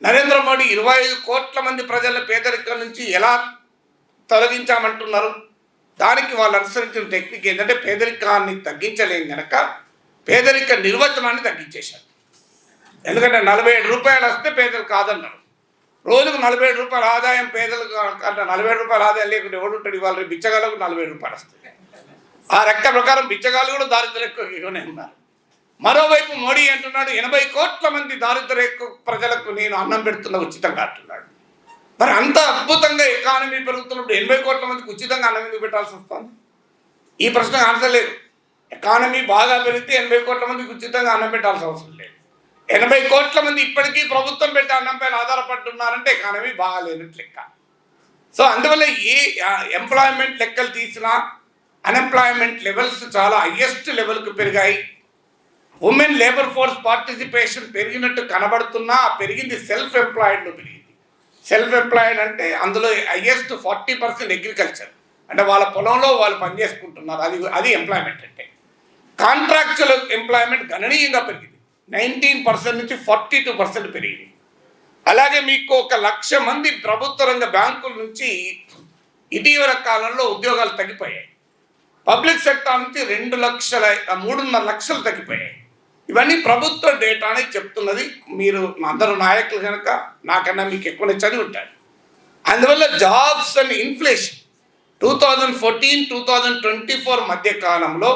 నరేంద్ర మోడీ 25 కోట్ల మంది ప్రజల పేదరికం నుంచి ఎలా తొలగించామంటున్నారు? దానికి వాళ్ళు అనుసరించిన టెక్నిక్ ఏంటంటే పేదరికాన్ని తగ్గించలేం కనుక పేదరిక నిర్వచనాన్ని తగ్గించేశారు. ఎందుకంటే 47 రూపాయలు వస్తే పేదలు కాదన్నారు. రోజుకు 47 రూపాయల ఆదాయం పేదలకు అంటే 47 రూపాయల ఆదాయం లేకుండా ఎవడు ఉంటాడు? ఇవాళ బిచ్చగాళ్ళకు 47 రూపాయలు వస్తాయి. ఆ లెక్క ప్రకారం బిచ్చగాళ్ళు కూడా దారిద్ర్య ఎక్కువగానే ఉన్నారు. మరోవైపు మోడీ అంటున్నాడు 80 కోట్ల మంది దారిద్ర్య ప్రజలకు నేను అన్నం పెడుతున్న ఉచితంగా అంటున్నాడు. మరి అంత అద్భుతంగా ఎకానమీ పెరుగుతున్నప్పుడు 80 కోట్ల మందికి ఉచితంగా అన్నం ఎందుకు పెట్టాల్సి వస్తుంది? ఈ ప్రశ్నకు ఆన్సర్ లేదు. ఎకానమీ బాగా పెరిగితే 80 కోట్ల మందికి ఉచితంగా అన్నం పెట్టాల్సిన అవసరం లేదు. 80 కోట్ల మంది ఇప్పటికీ ప్రభుత్వం పెట్టే అన్నంపైన ఆధారపడుతున్నారంటే ఎకానమీ బాగాలేనట్టు లెక్క. సో అందువల్ల ఏ ఎంప్లాయ్మెంట్ లెక్కలు తీసినా అన్ఎంప్లాయ్మెంట్ లెవెల్స్ చాలా హయ్యెస్ట్ లెవెల్కి పెరిగాయి. ఉమెన్ లేబర్ ఫోర్స్ పార్టిసిపేషన్ పెరిగినట్టు కనబడుతున్నా పెరిగింది సెల్ఫ్ ఎంప్లాయిడ్లో పెరిగింది. సెల్ఫ్ ఎంప్లాయిడ్ అంటే అందులో హయ్యెస్ట్ 40% అగ్రికల్చర్, అంటే వాళ్ళ పొలంలో వాళ్ళు పనిచేసుకుంటున్నారు. అది ఎంప్లాయ్మెంట్. అంటే కాంట్రాక్చువల్ ఎంప్లాయ్మెంట్ గణనీయంగా పెరిగింది. 19% నుంచి 42% పెరిగింది. అలాగే మీకు 1,00,000 మంది ప్రభుత్వ రంగ బ్యాంకుల నుంచి ఇటీవల కాలంలో ఉద్యోగాలు తగ్గిపోయాయి. పబ్లిక్ సెక్టార్ నుంచి 3.5 లక్షలు తగ్గిపోయాయి. ఇవన్నీ ప్రభుత్వ డేటా అని చెప్తున్నది. మీరు అందరూ నాయకులు కనుక నాకన్నా మీకు ఎక్కువనే చదివి ఉంటారు. అందువల్ల జాబ్స్ అండ్ ఇన్ఫ్లేషన్ 2014-2024 మధ్య కాలంలో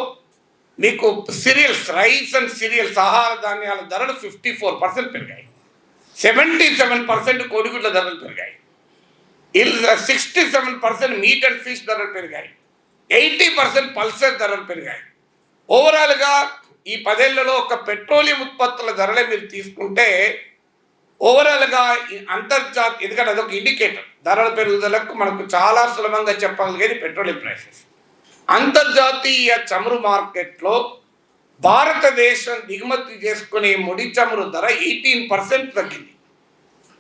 మీకు సిరియల్స్, రైస్ అండ్ సిరియల్స్, ఆహార ధాన్యాల ధరలు 54% పెరిగాయి. 77% కోడిగుడ్ల ధరలు పెరిగాయి. 67% మీట్ అండ్ ఫిష్ ధరలు పెరిగాయి. 80% పల్సర్ ధరలు పెరిగాయి. ఓవరాల్గా ఈ 10 ఏళ్లలో ఒక పెట్రోలియం ఉత్పత్తుల ధరలే మీరు తీసుకుంటే ఓవరాల్గా ఎందుకంటే అదొక ఇండికేటర్, ధరల పెరుగుదలకు మనకు చాలా సులభంగా చెప్పగలిగేది పెట్రోలియం ప్రైసెస్. అంతర్జాతీయ చమురు మార్కెట్లో భారతదేశం దిగుమతి చేసుకునే ముడి చమురు ధర 18% తగ్గింది.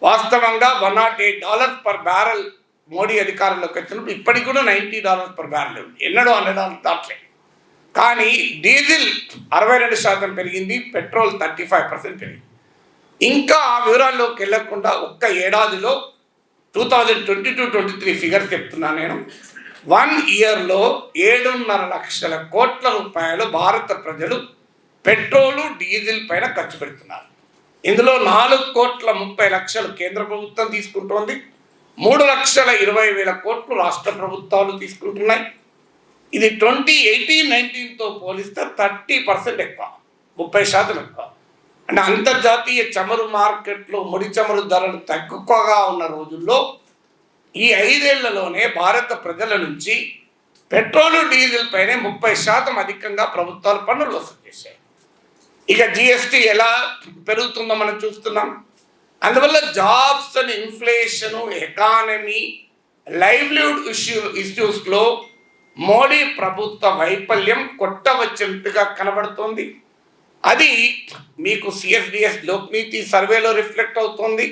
వాస్తవంగా $108 పర్ బ్యారెల్ మోడీ అధికారంలోకి వచ్చినప్పుడు ఇప్పటికి కూడా $90 పర్ బ్యారెల్ ఉంది. ఎన్నడూ $100 దాటలేదు. కానీ డీజిల్ 62% పెరిగింది, పెట్రోల్ 35% పెరిగింది. ఇంకా ఆ వివరాల్లోకి వెళ్ళకుండా ఒక్క ఏడాదిలో 2022-23 ఫిగర్ చెప్తున్నాను నేను. 1 ఇయర్లో 7.5 లక్షల కోట్ల రూపాయలు భారత ప్రజలు పెట్రోలు డీజిల్ పైన ఖర్చు పెడుతున్నారు. ఇందులో 4,30,00,000 కేంద్ర ప్రభుత్వం తీసుకుంటోంది, 3,20,000 కోట్లు రాష్ట్ర ప్రభుత్వాలు తీసుకుంటున్నాయి. ఇది 2018-19తో పోలిస్తే 30% ఎక్కువ, 30% ఎక్కువ. అంటే అంతర్జాతీయ చమురు మార్కెట్లో ముడి చమురు ధరలు తక్కువగా ఉన్న రోజుల్లో ఈ 5 ఏళ్లలోనే భారత ప్రజల నుంచి పెట్రోలు డీజిల్ పైనే 30% అధికంగా ప్రభుత్వాలు పన్నులు వసూలు చేశాయి. ఇక జిఎస్టీ ఎలా పెరుగుతుందో మనం చూస్తున్నాం. అందువల్ల jobs and inflation, economy, livelihood ఇష్యూస్లో మోడీ ప్రభుత్వ వైఫల్యం కొట్టవచ్చినట్టుగా కనబడుతోంది. అది మీకు సిఎస్డిఎస్ లోక్నీతి సర్వేలో రిఫ్లెక్ట్ అవుతుంది,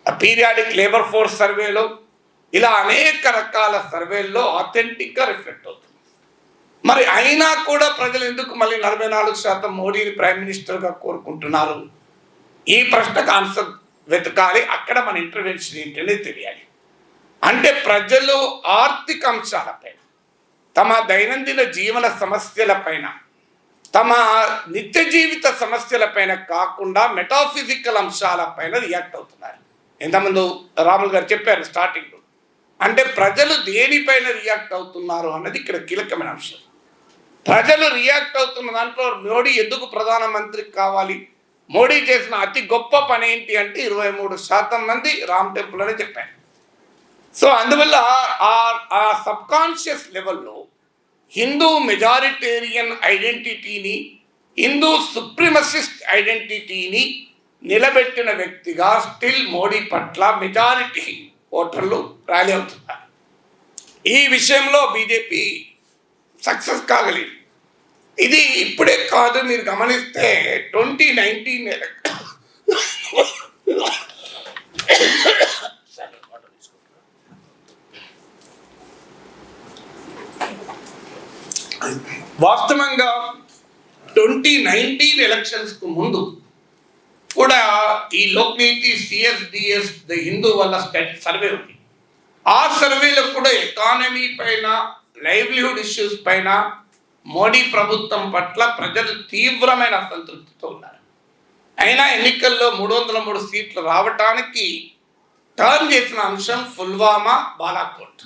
పీరియాడిక్ లేబర్ ఫోర్స్ సర్వేలో, ఇలా అనేక రకాల సర్వేల్లో ఆథెంటిక్గా రిఫ్లెక్ట్ అవుతుంది. మరి అయినా కూడా ప్రజలు ఎందుకు మళ్ళీ 44% మోడీని ప్రైమ్ మినిస్టర్గా కోరుకుంటున్నారు? ఈ ప్రశ్నకు ఆన్సర్ వెతకాలి. అక్కడ మన ఇంటర్వెన్షన్ ఏంటనేది తెలియాలి. అంటే ప్రజలు ఆర్థిక అంశాలపైన, తమ దైనందిన జీవన సమస్యలపైన తమ నిత్య జీవిత సమస్యలపైన కాకుండా మెటాఫిజికల్ అంశాలపైన రియాక్ట్ అవుతున్నారు. ఎంతమంది రాములు గారు చెప్పారు స్టార్టింగ్లో. అంటే ప్రజలు దేనిపైన రియాక్ట్ అవుతున్నారు అన్నది ఇక్కడ కీలకమైన అంశం. ప్రజలు రియాక్ట్ అవుతున్న దాంట్లో మోడీ ఎందుకు ప్రధానమంత్రి కావాలి, మోడీ చేసిన అతి గొప్ప పని ఏంటి అంటే 23% మంది రామ్ టెంపుల్ అని చెప్పారు. సో అందువల్ల ఆ సబ్కాన్షియస్ లెవెల్లో హిందూ మెజారిటేరియన్ ఐడెంటిటీని, హిందూ సుప్రీమసిస్ట్ ఐడెంటిటీని నిలబెట్టిన వ్యక్తిగా స్టిల్ మోడీ పట్ల మెజారిటీ ఓటర్లు ర్యాలీ అవుతున్నారు. ఈ విషయంలో బీజేపీ సక్సెస్ కాగలేదు. ఇది ఇప్పుడే కాదు, మీరు గమనిస్తే 2019 వాస్తవంగా 2019 ఎలక్షన్స్కు ముందు కూడా ఈ లోక్నీతి సిఎస్డిఎస్ ద హిందూ వల్ల సర్వే ఉంది. ఆ సర్వేలో కూడా ఎకానమీ పైన, లైవ్లీహుడ్ ఇష్యూస్ పైన మోడీ ప్రభుత్వం పట్ల ప్రజలు తీవ్రమైన అసంతృప్తితో ఉన్నారు. అయినా ఎన్నికల్లో 303 సీట్లు రావటానికి టర్న్ చేసిన అంశం పుల్వామా, బాలాకోట్.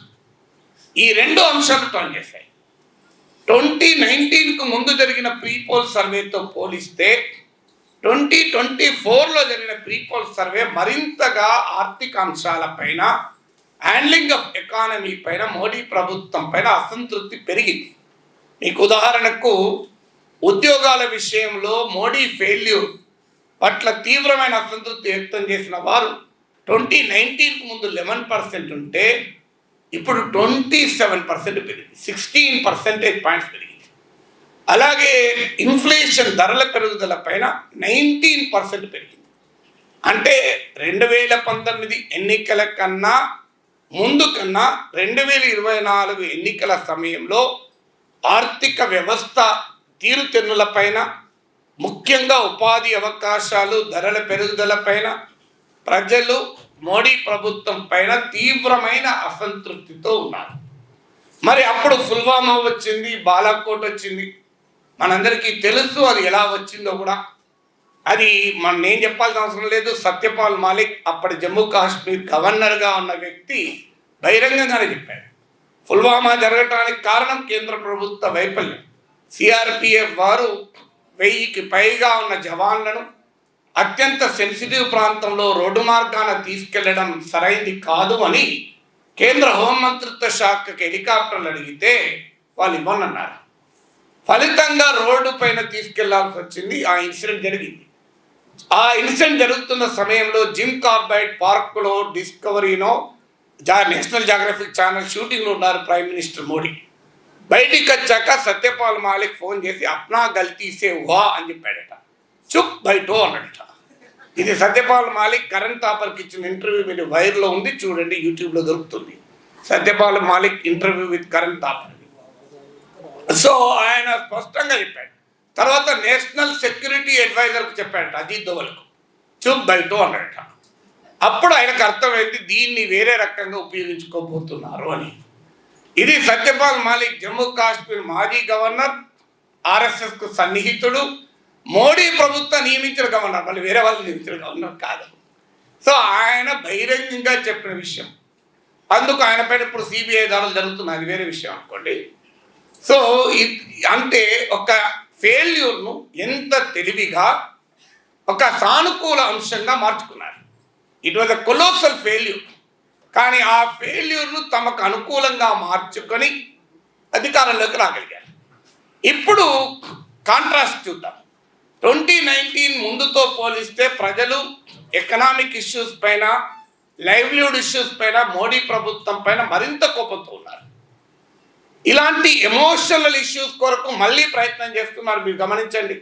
ఈ రెండు అంశాలు టర్న్ చేశాయి. 2019కు ముందు జరిగిన ప్రీపోల్ సర్వేతో పోలిస్తే 2024లో జరిగిన ప్రీపోల్ సర్వే మరింతగా ఆర్థిక అంశాలపైన, హ్యాండ్లింగ్ ఆఫ్ ఎకానమీ పైన, మోడీ ప్రభుత్వం పైన అసంతృప్తి పెరిగింది. మీకు ఉదాహరణకు ఉద్యోగాల విషయంలో మోడీ ఫెయిల్యూర్ పట్ల తీవ్రమైన అసంతృప్తి వ్యక్తం చేసిన వారు 2019కు ముందు 11% ఉంటే ఇప్పుడు 27% పెరిగింది, 16 percentage points పెరిగింది. అలాగే ఇన్ఫ్లేషన్, ధరల పెరుగుదల పైన 19% పెరిగింది. అంటే 2019 ఎన్నికల కన్నా ముందు కన్నా 2024 ఎన్నికల సమయంలో ఆర్థిక వ్యవస్థ తీరుతెన్నులపైన, ముఖ్యంగా ఉపాధి అవకాశాలు, ధరల పెరుగుదల పైన ప్రజలు మోడీ ప్రభుత్వం పైన తీవ్రమైన అసంతృప్తితో ఉన్నారు. మరి అప్పుడు పుల్వామా వచ్చింది, బాలాకోట్ వచ్చింది. మనందరికీ తెలుసు అది ఎలా వచ్చిందో కూడా. అది నేను చెప్పాల్సిన అవసరం లేదు. సత్యపాల్ మాలిక్ అప్పటి జమ్మూ కాశ్మీర్ గవర్నర్గా ఉన్న వ్యక్తి బహిరంగంగానే చెప్పాడు, పుల్వామా జరగటానికి కారణం కేంద్ర ప్రభుత్వ వైఫల్యం. సిఆర్పిఎఫ్ వారు 1000కి పైగా ఉన్న జవాన్లను అత్యంత సెన్సిటివ్ ప్రాంతంలో రోడ్డు మార్గాన తీసుకెళ్లడం సరైంది కాదు అని కేంద్ర హోంమంత్రిత్వ శాఖకి హెలికాప్టర్లు అడిగితే వాళ్ళు ఇవ్వనన్నారు. ఫలితంగా రోడ్డు పైన తీసుకెళ్లాల్సి వచ్చింది. ఆ ఇన్సిడెంట్ జరిగింది. ఆ ఇన్సిడెంట్ జరుగుతున్న సమయంలో జిమ్ కార్బైట్ పార్కులో డిస్కవరీనో నేషనల్ జాగ్రఫిక్ ఛానల్ షూటింగ్లో ఉన్నారు ప్రైమ్ మినిస్టర్ మోడీ. బయటికి వచ్చాక సత్యపాల్ మాలిక్ ఫోన్ చేసి అప్నా గల్తీ సే హువా అని చెప్పాడట. చుప్ బయటో అన్నట. ఇది సత్యపాల్ మాలిక్ కరణ్ తాపర్కి ఇచ్చిన ఇంటర్వ్యూ, మీరు వైర్లో ఉంది చూడండి, యూట్యూబ్లో దొరుకుతుంది. Satyapal Malik interview with Karan Thapar. So ఆయన స్పష్టంగా చెప్పాడు. తర్వాత నేషనల్ సెక్యూరిటీ అడ్వైజర్కి చెప్పాడట, అజిత్ దోవల్కు, చుప్ బయటో అన్నట. అప్పుడు ఆయనకు అర్థమైంది దీన్ని వేరే రకంగా ఉపయోగించుకోబోతున్నారు అని. ఇది సత్యపాల్ మాలిక్ జమ్మూ కాశ్మీర్ మాజీ గవర్నర్, ఆర్ఎస్ఎస్కు సన్నిహితుడు, మోడీ ప్రభుత్వం నియమించిన గవర్నర్, మళ్ళీ వేరే వాళ్ళు నియమించిన గవర్నర్ కాదు. సో ఆయన బహిరంగంగా చెప్పిన విషయం. అందుకు ఆయన పైన ఇప్పుడు సిబిఐ దాడులు జరుగుతున్నాయి, అది వేరే విషయం అనుకోండి. సో అంటే ఒక ఫెయిల్యూర్ను ఎంత తెలివిగా ఒక సానుకూల అంశంగా మార్చుకున్నారు. It was a colossal failure. కానీ ఆ ఫెయిల్యూర్ను తమకు అనుకూలంగా మార్చుకొని అధికారంలోకి రాగలిగారు. ఇప్పుడు కాంట్రాస్ట్ చూద్దాం. 2019 ముందుతో పోలిస్తే ప్రజలు ఎకనామిక్ ఇష్యూస్ పైన, లైవ్లీహుడ్ ఇష్యూస్ పైన, మోడీ ప్రభుత్వం పైన మరింత కోపంతో ఉన్నారు. ఇలాంటి ఎమోషనల్ ఇష్యూస్ కొరకు మళ్ళీ ప్రయత్నం చేస్తున్నారు. మీరు గమనించండి,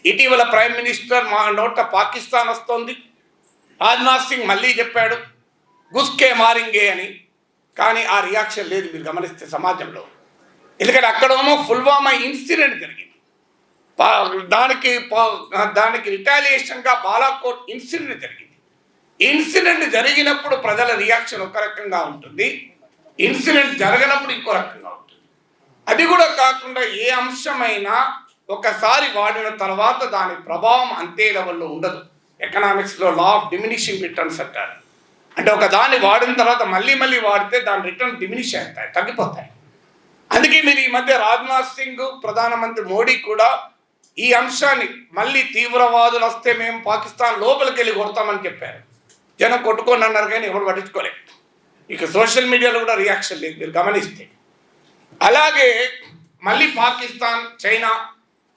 ఇటీవల ప్రైమ్ మినిస్టర్ మా నోట పాకిస్తాన్ వస్తుంది, రాజ్నాథ్ సింగ్ మళ్ళీ చెప్పాడు గుస్కే మారింగే అని. కానీ ఆ రియాక్షన్ లేదు మీరు గమనిస్తే సమాజంలో. ఎందుకంటే అక్కడేమో పుల్వామా ఇన్సిడెంట్ జరిగింది, దానికి రిటాలియేషన్గా బాలాకోట్ ఇన్సిడెంట్ జరిగింది. ఇన్సిడెంట్ జరిగినప్పుడు ప్రజల రియాక్షన్ ఒక రకంగా ఉంటుంది, ఇన్సిడెంట్ జరగనప్పుడు ఇంకో రకంగా ఉంటుంది. అది కూడా కాకుండా ఏ అంశమైనా ఒకసారి వాడిన తర్వాత దాని ప్రభావం అంతే లెవెల్లో ఉండదు. ఎకనామిక్స్లో లా ఆఫ్ డిమినిషింగ్ రిటర్న్స్ అంటారు. అంటే ఒక దాన్ని వాడిన తర్వాత మళ్ళీ మళ్ళీ వాడితే దాని రిటర్న్ డిమినిష్ అవుతాయి, తగ్గిపోతాయి. అందుకే మీరు ఈ మధ్య రాజ్నాథ్ సింగ్, ప్రధానమంత్రి మోడీ కూడా ఈ అంశాన్ని మళ్ళీ తీవ్రవాదులు వస్తే మేము పాకిస్తాన్ లోపలికి వెళ్ళి కొడతామని చెప్పారు. జనం కొట్టుకోండి అన్నారు కానీ ఎవరు పట్టించుకోలేదు. ఇక సోషల్ మీడియాలో కూడా రియాక్షన్ లేదు మీరు గమనిస్తే. అలాగే మళ్ళీ పాకిస్తాన్, చైనా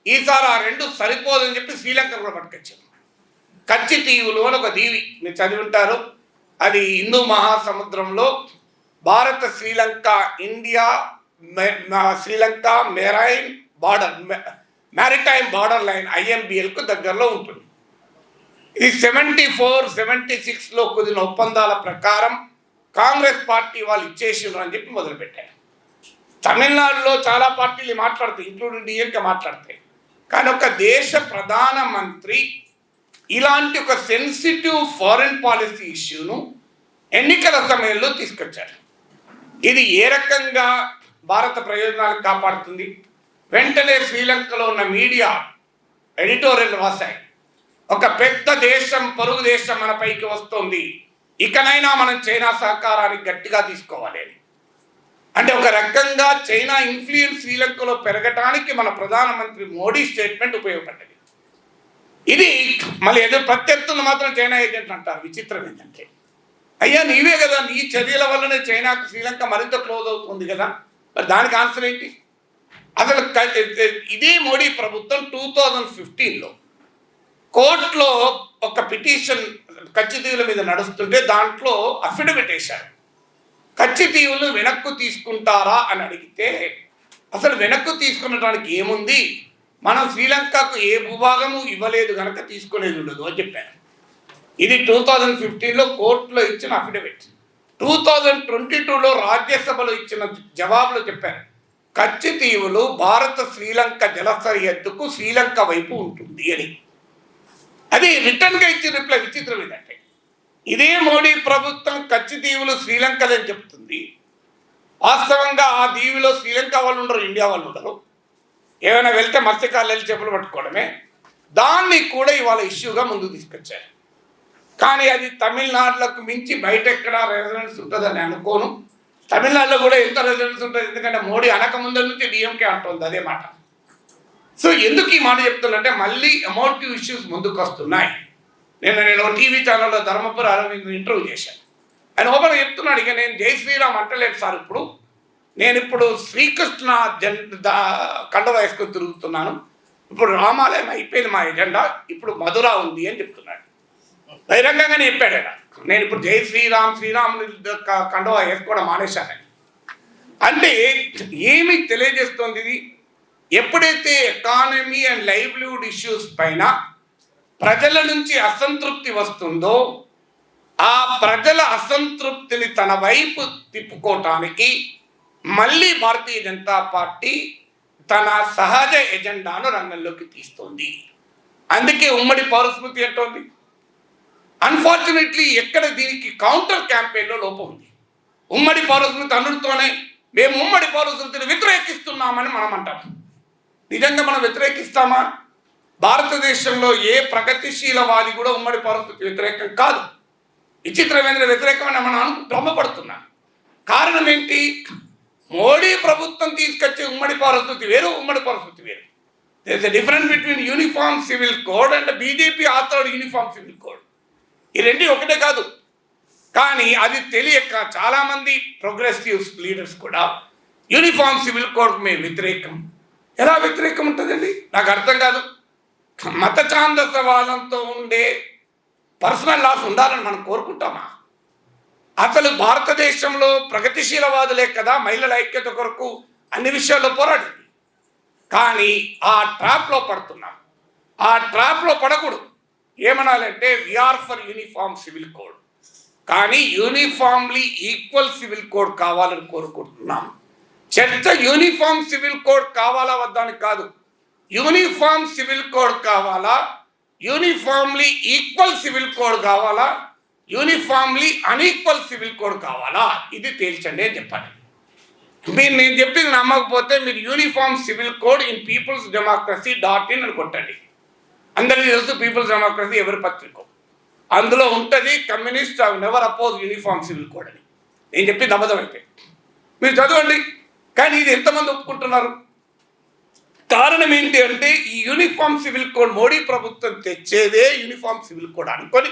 ఈసారి ఆ రెండు సరిపోదని చెప్పి శ్రీలంక కూడా పట్టుకొచ్చారు. కచ్చి దీవులు అని ఒక దీవి మీరు చదివి ఉంటారు. అది హిందూ మహాసముద్రంలో భారత Sri Lanka, India Sri Lanka maritime border line IMBLకు దగ్గరలో ఉంటుంది. ఇది 74-76లో కుదిరిన ఒప్పందాల ప్రకారం కాంగ్రెస్ పార్టీ వాళ్ళు ఇచ్చేసినారు అని చెప్పి మొదలుపెట్టారు. తమిళనాడులో చాలా పార్టీలు మాట్లాడతాయి, ఇంక్లూడింగ్ DMK మాట్లాడతాయి. కానీ ఒక దేశ ప్రధానమంత్రి ఇలాంటి ఒక సెన్సిటివ్ ఫారెన్ పాలసీ ఇష్యూను ఎన్నికల సమయంలో తీసుకొచ్చారు. ఇది ఏ రకంగా భారత ప్రయోజనాలకు కాపాడుతుంది? వెంటనే శ్రీలంకలో ఉన్న మీడియా ఎడిటోరియల్ రాశాయి, ఒక పెద్ద దేశం, పొరుగు దేశం మన పైకి వస్తుంది, ఇకనైనా మనం చైనా సహకారానికి గట్టిగా తీసుకోవాలి అని. అంటే ఒక రకంగా చైనా ఇన్ఫ్లుయెన్స్ శ్రీలంకలో పెరగటానికి మన ప్రధానమంత్రి మోడీ స్టేట్మెంట్ ఉపయోగపడ్డది. ఇది మళ్ళీ ఎదురు ప్రత్యర్థులు మాత్రం చైనా ఏజెంట్ అంటారు. విచిత్రం ఏంటంటే, అయ్యా నీవే కదా, నీ చర్యల వల్లనే చైనాకు శ్రీలంక మరింత క్లోజ్ అవుతుంది కదా, మరి దానికి ఆన్సర్ ఏంటి? అసలు ఇదే మోడీ ప్రభుత్వం 2015లో కోర్టులో ఒక పిటిషన్ కచ్చితీవుల మీద నడుస్తుంటే దాంట్లో అఫిడవిట్ వేశారు. కచ్చితీవులు వెనక్కు తీసుకుంటారా అని అడిగితే, అసలు వెనక్కు తీసుకునడానికి ఏముంది, మనం శ్రీలంకకు ఏ భూభాగము ఇవ్వలేదు కనుక తీసుకునేది ఉండదు అని చెప్పారు. ఇది 2015లో కోర్టులో ఇచ్చిన అఫిడవిట్. 2022లో రాజ్యసభలో ఇచ్చిన జవాబులో చెప్పారు, కచ్చితీవులు భారత శ్రీలంక జల సరిహద్దుకు శ్రీలంక వైపు ఉంటుంది అని. అది రిటర్న్గా ఇచ్చిన రిప్లై. విచిత్రం ఏంటంటే, ఇదే మోడీ ప్రభుత్వం కచ్చితీవులు శ్రీలంకదని చెప్తుంది. వాస్తవంగా ఆ దీవిలో శ్రీలంక వాళ్ళు ఉండరు, ఇండియా వాళ్ళు ఉండరు. ఏమైనా వెళ్తే మత్స్యకారులు వెళ్ళి చేపలు పట్టుకోవడమే. దాన్ని కూడా ఇవాళ ఇష్యూగా ముందుకు తీసుకొచ్చారు. కానీ అది తమిళనాడులకు మించి బయట ఎక్కడ రెసిడెన్స్ ఉంటుందని అనుకోను. తమిళనాడులో కూడా ఎంత రెసిడెన్స్ ఉంటుంది, ఎందుకంటే మోడీ అనక ముందర నుంచి DMK అంటుంది అదే మాట. సో ఎందుకు ఈ మాట చెప్తున్నంటే, మళ్ళీ ఎమోటివ్ ఇష్యూస్ ముందుకు వస్తున్నాయి. నేను టీవీ ఛానల్లో ధర్మపురి అరవింద్ ఇంటర్వ్యూ చేశాను. ఆయన ఓపెన్ చెప్తున్నాడు, ఇక నేను జై శ్రీరామ్ అంటలేదు సార్, నేను ఇప్పుడు శ్రీకృష్ణ కండవ వేసుకొని తిరుగుతున్నాను, ఇప్పుడు రామాలయం అయిపోయింది మా ఎజెండా, ఇప్పుడు మధుర ఉంది అని చెప్తున్నాడు. బహిరంగంగానే చెప్పాడు ఆయన, నేను ఇప్పుడు జై శ్రీరామ్, శ్రీరాముని కండవ వేసుకోవడం మానేశానని. అంటే ఏమి తెలియజేస్తుంది ఇది? ఎప్పుడైతే ఎకానమీ అండ్ లైవ్లీహుడ్ ఇష్యూస్ పైన ప్రజల నుంచి అసంతృప్తి వస్తుందో, ఆ ప్రజల అసంతృప్తిని తన వైపు తిప్పుకోవటానికి మళ్ళీ భారతీయ జనతా పార్టీ తన సహజ ఎజెండాను రంగంలోకి తీస్తుంది. అందుకే ఉమ్మడి పౌరస్మృతి అంటోంది. అన్ఫార్చునేట్లీ ఎక్కడ దీనికి కౌంటర్ క్యాంపెయిన్లో లోపం ఉంది. ఉమ్మడి పౌరస్మృతి అనుడితోనే మేము ఉమ్మడి పౌరస్మృతిని వ్యతిరేకిస్తున్నామని మనం అంటాం. నిజంగా మనం వ్యతిరేకిస్తామా? భారతదేశంలో ఏ ప్రగతిశీలవాది కూడా ఉమ్మడి పౌరస్మృతి వ్యతిరేకం కాదు. విచిత్రమైన వ్యతిరేకమైన మనం భ్రమపడుతున్నాం. కారణం ఏంటి? మోడీ ప్రభుత్వం తీసుకొచ్చే ఉమ్మడి పౌరస్మృతి వేరు, ఉమ్మడి పౌరస్మృతి వేరు. There is a difference between uniform civil code and BJP authored uniform civil code. ఈ రెండు ఒకటే కాదు. కానీ అది తెలియక చాలామంది ప్రోగ్రెసివ్ లీడర్స్ కూడా యూనిఫామ్ సివిల్ కోడ్ మేము వ్యతిరేకం. ఎలా వ్యతిరేకం ఉంటుందండి? నాకు అర్థం కాదు. మత ఛాందసవాదంతో ఉండే పర్సనల్ లాస్ ఉండాలని మనం కోరుకుంటామా? అసలు భారతదేశంలో ప్రగతిశీలవాదులే కదా మహిళల ఐక్యత కొరకు అన్ని విషయాల్లో పోరాడింది. కానీ ఆ ట్రాప్లో పడుతున్నాం. ఆ ట్రాప్లో పడకూడదు. ఏమనాలంటే we are for uniform civil code, కానీ యూనిఫామ్లీ ఈక్వల్ సివిల్ కోడ్ కావాలని కోరుకుంటున్నాం. చర్చ యూనిఫామ్ సివిల్ కోడ్ కావాలా వద్దని కాదు, యూనిఫామ్ సివిల్ కోడ్ కావాలా, యూనిఫామ్లీ ఈక్వల్ సివిల్ కోడ్ కావాలా, యూనిఫామ్లీ అన్ఈక్వల్ సివిల్ కోడ్ కావాలా, ఇది తేల్చండి అని చెప్పాలి. మీరు నేను చెప్పింది నమ్మకపోతే మీరు uniform civil code in people's democracy .in అని కొట్టండి. అందరికీ తెలుసు పీపుల్స్ డెమోక్రసీ ఎవరి పత్రిక, అందులో ఉంటుంది కమ్యూనిస్ట్ అవి never oppose uniform civil code అని. నేను చెప్పింది అబద్ధం అయితే మీరు చదవండి. కానీ ఇది ఎంతమంది ఒప్పుకుంటున్నారు? కారణం ఏంటి అంటే ఈ యూనిఫామ్ సివిల్ కోడ్ మోడీ ప్రభుత్వం తెచ్చేదే యూనిఫామ్ సివిల్ కోడ్ అనుకొని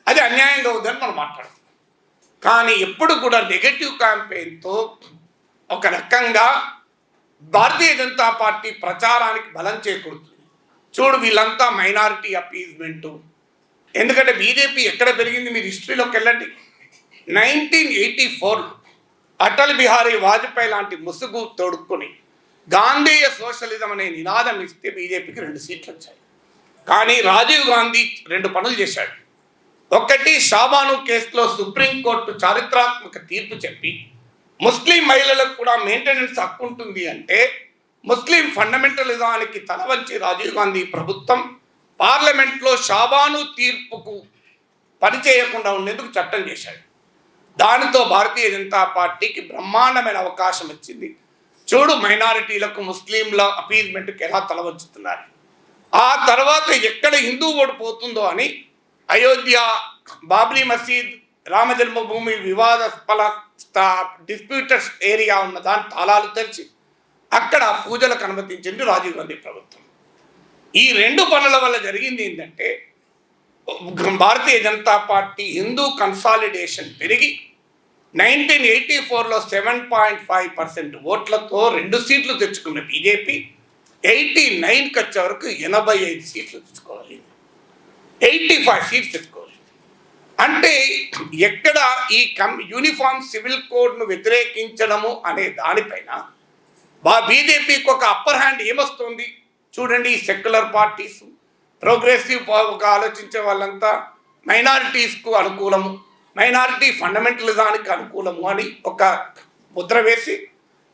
అది అన్యాయంగా అవుతుందని మనం మాట్లాడుతున్నాం. కానీ ఎప్పుడు కూడా నెగటివ్ క్యాంపెయిన్తో ఒక రకంగా భారతీయ జనతా పార్టీ ప్రచారానికి బలం చేకూరుతుంది. చూడు వీళ్ళంతా మైనారిటీ అపీజ్మెంటు. ఎందుకంటే బీజేపీ ఎక్కడ పెరిగింది మీరు హిస్టరీలోకి వెళ్ళండి. 1984 అటల్ బిహారీ వాజ్పేయి లాంటి ముసుగు తోడుకొని గాంధీయ సోషలిజం అనే నినాదం ఇస్తే బీజేపీకి 2 సీట్లు వచ్చాయి. కానీ రాజీవ్ గాంధీ 2 పనులు చేశాడు. ఒకటి, షాబాను కేసులో సుప్రీంకోర్టు చారిత్రాత్మక తీర్పు చెప్పి ముస్లిం మహిళలకు కూడా మెయింటెనెన్స్ హక్కు ఉంటుంది అంటే ముస్లిం ఫండమెంటలిజానికి తలవంచి రాజీవ్ గాంధీ ప్రభుత్వం పార్లమెంట్లో షాబాను తీర్పుకు పనిచేయకుండా ఉండేందుకు చట్టం చేశాడు. దానితో భారతీయ జనతా పార్టీకి బ్రహ్మాండమైన అవకాశం వచ్చింది. చూడు మైనారిటీలకు ముస్లింల అపీజ్మెంట్కి ఎలా తలవంచుతున్నారు. ఆ తర్వాత ఎక్కడ హిందూ ఓటు పోతుందో అని అయోధ్య, బాబ్రీ మసీద్, రామ జన్మభూమి వివాదాస్పద డిస్ప్యూటెడ్ ఏరియా ఉన్న దాని తాళాలు తెరిచి అక్కడ పూజలకు అనుమతించింది రాజీవ్ గాంధీ ప్రభుత్వం. ఈ 2 పనుల వల్ల జరిగింది ఏంటంటే భారతీయ జనతా పార్టీ హిందూ కన్సాలిడేషన్ పెరిగి 1984లో 7.5% ఓట్లతో 2 సీట్లు తెచ్చుకున్న బీజేపీ 89కి వచ్చే వరకు 85 సీట్లు తెచ్చుకోవాలి, 85 సీట్స్ తెచ్చుకోవాలి. అంటే ఎక్కడ ఈ యూనిఫామ్ సివిల్ కోడ్ను వ్యతిరేకించడము అనే దానిపైన బీజేపీకి ఒక అప్పర్ హ్యాండ్ ఏమొస్తుంది చూడండి. ఈ సెక్యులర్ పార్టీస్, ప్రోగ్రెసివ్ ఆలోచించే వాళ్ళంతా మైనారిటీస్కు అనుకూలము, మైనారిటీ ఫండమెంటలిజానికి అనుకూలము అని ఒక ముద్ర వేసి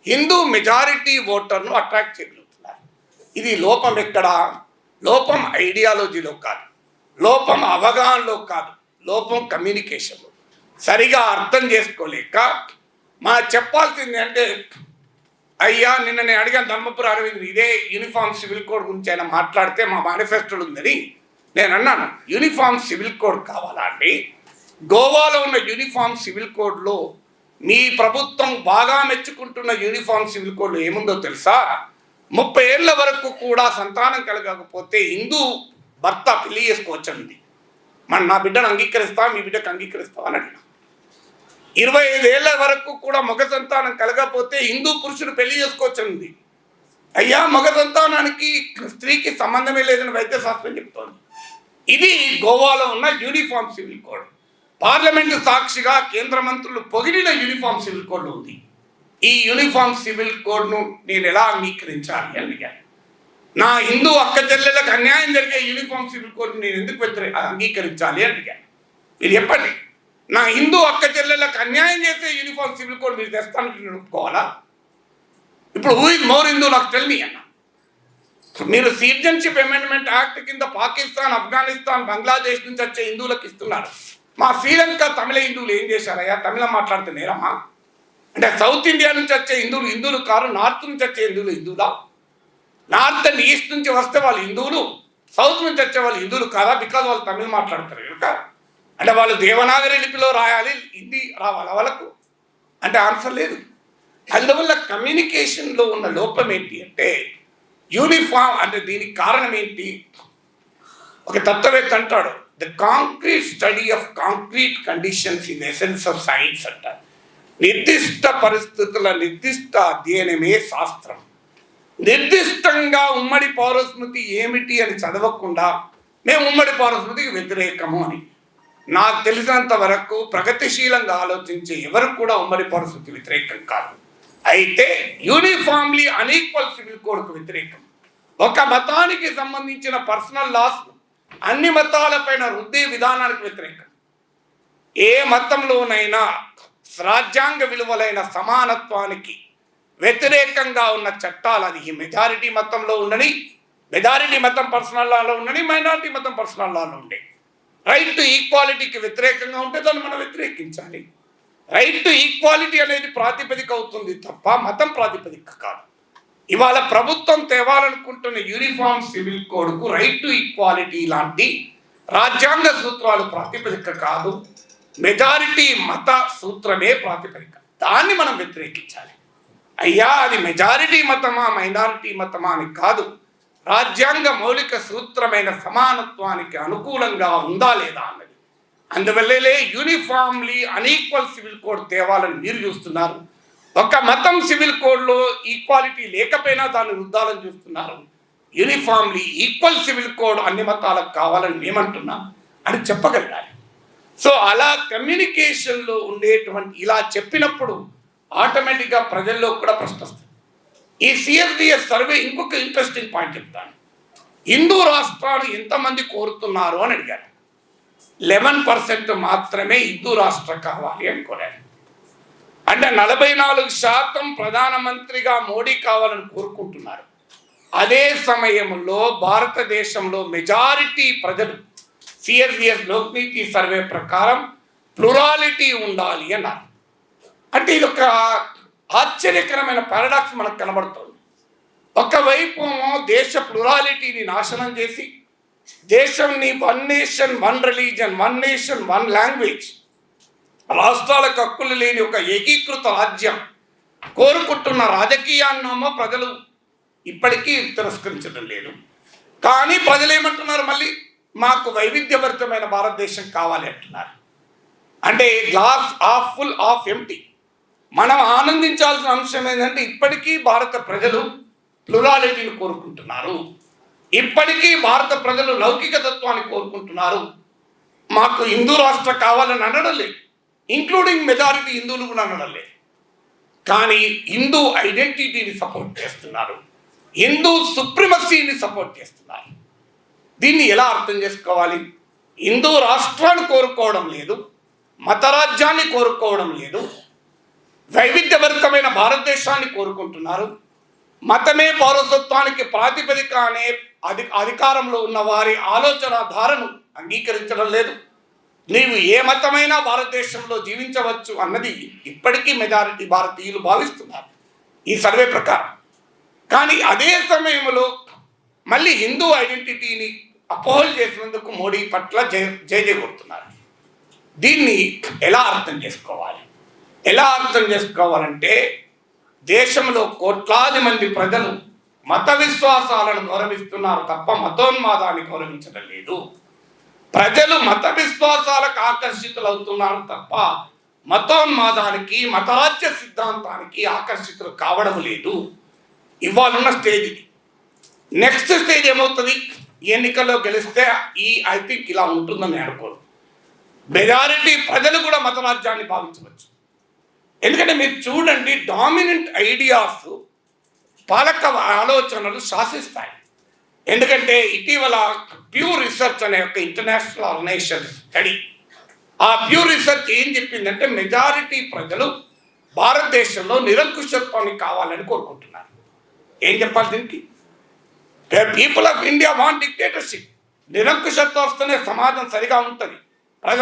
హిందూ మెజారిటీ ఓటర్ను అట్రాక్ట్ చేయగలుగుతున్నారు. ఇది లోపం ఎక్కడ? లోపం ఐడియాలజీలో కాదు, లోపం అవగాహనలో కాదు, లోపం కమ్యూనికేషన్లో. సరిగా అర్థం చేసుకోలేక చెప్పాల్సింది అంటే అయ్యా నిన్న నేను అడిగాను ధర్మపురి అరవింద్ ఇదే యూనిఫామ్ సివిల్ కోడ్ గురించి ఆయన మాట్లాడితే మా మేనిఫెస్టోలో ఉందని నేను అన్నాను. యూనిఫామ్ సివిల్ కోడ్ కావాలా అండి? గోవాలో ఉన్న యూనిఫామ్ సివిల్ కోడ్లో మీ ప్రభుత్వం బాగా మెచ్చుకుంటున్న యూనిఫామ్ సివిల్ కోడ్లో ఏముందో తెలుసా? 30 ఏళ్ల వరకు కూడా సంతానం కలగకపోతే హిందూ భర్త పెళ్లి చేసుకోవచ్చండి. నా బిడ్డను అంగీకరిస్తా, మీ బిడ్డకు అంగీకరిస్తావా అని అడిగిన. 25 ఏళ్ల వరకు కూడా మగ సంతానం కలగకపోతే హిందూ పురుషుడు పెళ్లి చేసుకోవచ్చండి. అయ్యా మగ సంతానానికి స్త్రీకి సంబంధమే లేదని వైద్యశాస్త్రం చెప్తోంది. ఇది గోవాలో ఉన్న యూనిఫామ్ సివిల్ కోడ్. పార్లమెంటు సాక్షిగా కేంద్ర మంత్రులు పొగిడిన యూనిఫామ్ సివిల్ కోడ్ ఉంది. ఈ యూనిఫామ్ సివిల్ కోడ్ను నేను ఎలా అంగీకరించాలి అని అడిగాను. నా హిందూ అక్క చెల్లెలకు అన్యాయం జరిగే యూనిఫామ్ సివిల్ కోడ్ నేను ఎందుకు అంగీకరించాలి అని అడిగాను. మీరు చెప్పండి, నా హిందూ అక్క చెల్లెలకు అన్యాయం చేసే యూనిఫామ్ సివిల్ కోడ్ మీరు తెస్తానని ఒప్పుకోవాలా? ఇప్పుడు హూ ఇస్ మోర్ హిందూ నాకు టెల్ మీ అన్న. మీరు సిటిజన్షిప్ అమెండ్మెంట్ యాక్ట్ కింద పాకిస్తాన్, ఆఫ్ఘనిస్తాన్, బంగ్లాదేశ్ నుంచి వచ్చే హిందువులకు ఇస్తున్నారు. మా శ్రీలంక తమిళ హిందువులు ఏం చేశారయ్యా? తమిళం మాట్లాడితే నేరమ్మా? అంటే సౌత్ ఇండియా నుంచి వచ్చే హిందువులు కాదు, నార్త్ నుంచి వచ్చే హిందువులా? నార్త్ అండ్ ఈస్ట్ నుంచి వస్తే వాళ్ళు హిందువులు, సౌత్ నుంచి వచ్చే వాళ్ళు హిందువులు కాదా? బికాజ్ వాళ్ళు తమిళ మాట్లాడతారు కనుక. అంటే వాళ్ళు దేవనాగరి లిపిలో రాయాలి, హిందీ రావాలా వాళ్ళకు? అంటే ఆన్సర్ లేదు. అందువల్ల కమ్యూనికేషన్లో ఉన్న లోపం ఏంటి అంటే యూనిఫామ్ అంటే దీనికి కారణం ఏంటి? ఒక తత్వవేత్త అంటాడు, the concrete study of concrete conditions in essence of science అంటారు. నిర్దిష్ట పరిస్థితుల నిర్దిష్ట అధ్యయనమే శాస్త్రం. నిర్దిష్టంగా ఉమ్మడి పౌరస్మృతి ఏమిటి అని చదవకుండా మేము ఉమ్మడి పౌరస్మృతికి వ్యతిరేకము అని. నాకు తెలిసినంత వరకు ప్రగతిశీలంగా ఆలోచించే ఎవరు కూడా ఉమ్మడి పౌరస్మృతి వ్యతిరేకం కాదు. అయితే యూనిఫామ్లీ అన్ఈక్వల్ సివిల్ కోడ్కు వ్యతిరేకం. ఒక మతానికి సంబంధించిన పర్సనల్ లాస్ అన్ని మతాలపైన రుద్దే విధానానికి వ్యతిరేకం. ఏ మతంలోనైనా రాజ్యాంగ విలువలైన సమానత్వానికి వ్యతిరేకంగా ఉన్న చట్టాలు అది ఈ మెజారిటీ మతంలో ఉండని, మెజారిటీ మతం పర్సనల్ లాలో ఉండని, మైనారిటీ మతం పర్సనల్ లాలో ఉండే రైట్ టు ఈక్వాలిటీకి వ్యతిరేకంగా ఉంటే దాన్ని మనం వ్యతిరేకించాలి. రైట్ టు ఈక్వాలిటీ అనేది ప్రాతిపదిక అవుతుంది తప్ప మతం ప్రాతిపదిక కాదు. ఇవాళ ప్రభుత్వం తేవాలనుకుంటున్న యూనిఫామ్ సివిల్ కోడ్కు రైట్ టు ఈక్వాలిటీ లాంటి రాజ్యాంగ సూత్రాలు ప్రాతిపదిక కాదు, మెజారిటీ మత సూత్రమే ప్రాతిపదిక. దాన్ని మనం వ్యతిరేకించాలి. అయ్యా అది మెజారిటీ మతమా మైనారిటీ మతమా అని కాదు, రాజ్యాంగ మౌలిక సూత్రమైన సమానత్వానికి అనుకూలంగా ఉందా లేదా అన్నది. అందువల్లే యూనిఫామ్లీ అన్ఈక్వల్ సివిల్ కోడ్ తేవాలని మీరు చూస్తున్నారు. ఒక మతం సివిల్ కోడ్లో ఈక్వాలిటీ లేకపోయినా దాన్ని రుద్దాలని చూస్తున్నారు. యూనిఫామ్లీ ఈక్వల్ సివిల్ కోడ్ అన్ని మతాలకు కావాలని మేమంటున్నాం అని చెప్పగలగాలి. సో అలా కమ్యూనికేషన్లో ఉండేటువంటి ఇలా చెప్పినప్పుడు ఆటోమేటిక్గా ప్రజల్లో కూడా ప్రశ్న వస్తుంది. ఈ సిఎస్డిఎస్ సర్వే ఇంకొక ఇంట్రెస్టింగ్ పాయింట్ చెప్తాను. హిందూ రాష్ట్రాలు ఎంతమంది కోరుతున్నారు అని అడిగారు. 11% మాత్రమే హిందూ రాష్ట్రం కావాలి అని కోరారు. అంటే 44% ప్రధానమంత్రిగా మోడీ కావాలని కోరుకుంటున్నారు. అదే సమయంలో భారతదేశంలో మెజారిటీ ప్రజలు సిఎస్డిఎస్ లోక్నీతి సర్వే ప్రకారం ప్లూరాలిటీ ఉండాలి అన్నారు. అంటే ఇది ఒక ఆశ్చర్యకరమైన పారాడాక్స్ మనకు కనబడుతుంది. ఒకవైపు దేశ ప్లూరాలిటీని నాశనం చేసి దేశంని 1 నేషన్ 1 రిలీజన్ 1 నేషన్ 1 లాంగ్వేజ్ రాష్ట్రాలకు హక్కులు లేని ఒక ఏకీకృత రాజ్యం కోరుకుంటున్న రాజకీయాన్నేమో ప్రజలు ఇప్పటికీ తిరస్కరించడం లేదు. కానీ ప్రజలు ఏమంటున్నారు, మళ్ళీ మాకు వైవిధ్యభరితమైన భారతదేశం కావాలి అంటున్నారు. అంటే glass half full half empty. మనం ఆనందించాల్సిన అంశం ఏంటంటే ఇప్పటికీ భారత ప్రజలు ప్లూరాలిటీని కోరుకుంటున్నారు. ఇప్పటికీ భారత ప్రజలు లౌకిక తత్వాన్ని కోరుకుంటున్నారు. మాకు హిందూ రాష్ట్రం కావాలని అనడం లేదు, ఇంక్లూడింగ్ మెజారిటీ హిందువులు కూడా అనడం లేదు. కానీ హిందూ ఐడెంటిటీని సపోర్ట్ చేస్తున్నారు, హిందూ సుప్రిమసీని సపోర్ట్ చేస్తున్నారు. దీన్ని ఎలా అర్థం చేసుకోవాలి? హిందూ రాష్ట్రాన్ని కోరుకోవడం లేదు, మతరాజ్యాన్ని కోరుకోవడం లేదు, వైవిధ్యభరితమైన భారతదేశాన్ని కోరుకుంటున్నారు. మతమే పౌరసత్వానికి ప్రాతిపదిక అనే అధికారంలో ఉన్న వారి ఆలోచన ధారను అంగీకరించడం లేదు. నీవు ఏ మతమైనా భారతదేశంలో జీవించవచ్చు అన్నది ఇప్పటికీ మెజారిటీ భారతీయులు భావిస్తున్నారు ఈ సర్వే ప్రకారం. కానీ అదే సమయంలో మళ్ళీ హిందూ ఐడెంటిటీని అపోహల్ చేసినందుకు మోడీ పట్ల జయ కొడుతున్నారు. దీన్ని ఎలా అర్థం చేసుకోవాలి? ఎలా అర్థం చేసుకోవాలంటే దేశంలో కోట్లాది మంది ప్రజలు మత విశ్వాసాలను గౌరవిస్తున్నారు తప్ప మతోన్మాదాన్ని గౌరవించడం లేదు. ప్రజలు మత విశ్వాసాలకు ఆకర్షితులవుతున్నారు తప్ప మతోన్మాదానికి మతరాజ్య సిద్ధాంతానికి ఆకర్షితులు కావడం లేదు. ఇవాళున్న స్టేజ్ ఇది. నెక్స్ట్ స్టేజ్ ఏమవుతుంది? ఎన్నికల్లో గెలిస్తే ఐ థింక్ ఇలా ఉంటుందని అనుకోరు. మెజారిటీ ప్రజలు కూడా మతరాజ్యాన్ని భావించవచ్చు. ఎందుకంటే మీరు చూడండి, డామినెంట్ ఐడియాస్ పాలక ఆలోచనలు శాసిస్తాయి. ఎందుకంటే ఇటీవల ప్యూ రీసెర్చ్ అనే ఒక ఇంటర్నేషనల్ ఆర్గనైజేషన్ స్టడీ, ఆ ప్యూ రీసెర్చ్ ఏం చెప్పిందంటే మెజారిటీ ప్రజలు భారతదేశంలో నిరంకుశత్వాన్ని కావాలని కోరుకుంటున్నారు. ఏం చెప్పాలి దీనికి? People of India want dictatorship. నిరంకుశత్వం వస్తేనే సమాజం సరిగా ఉంటుంది. ప్రజల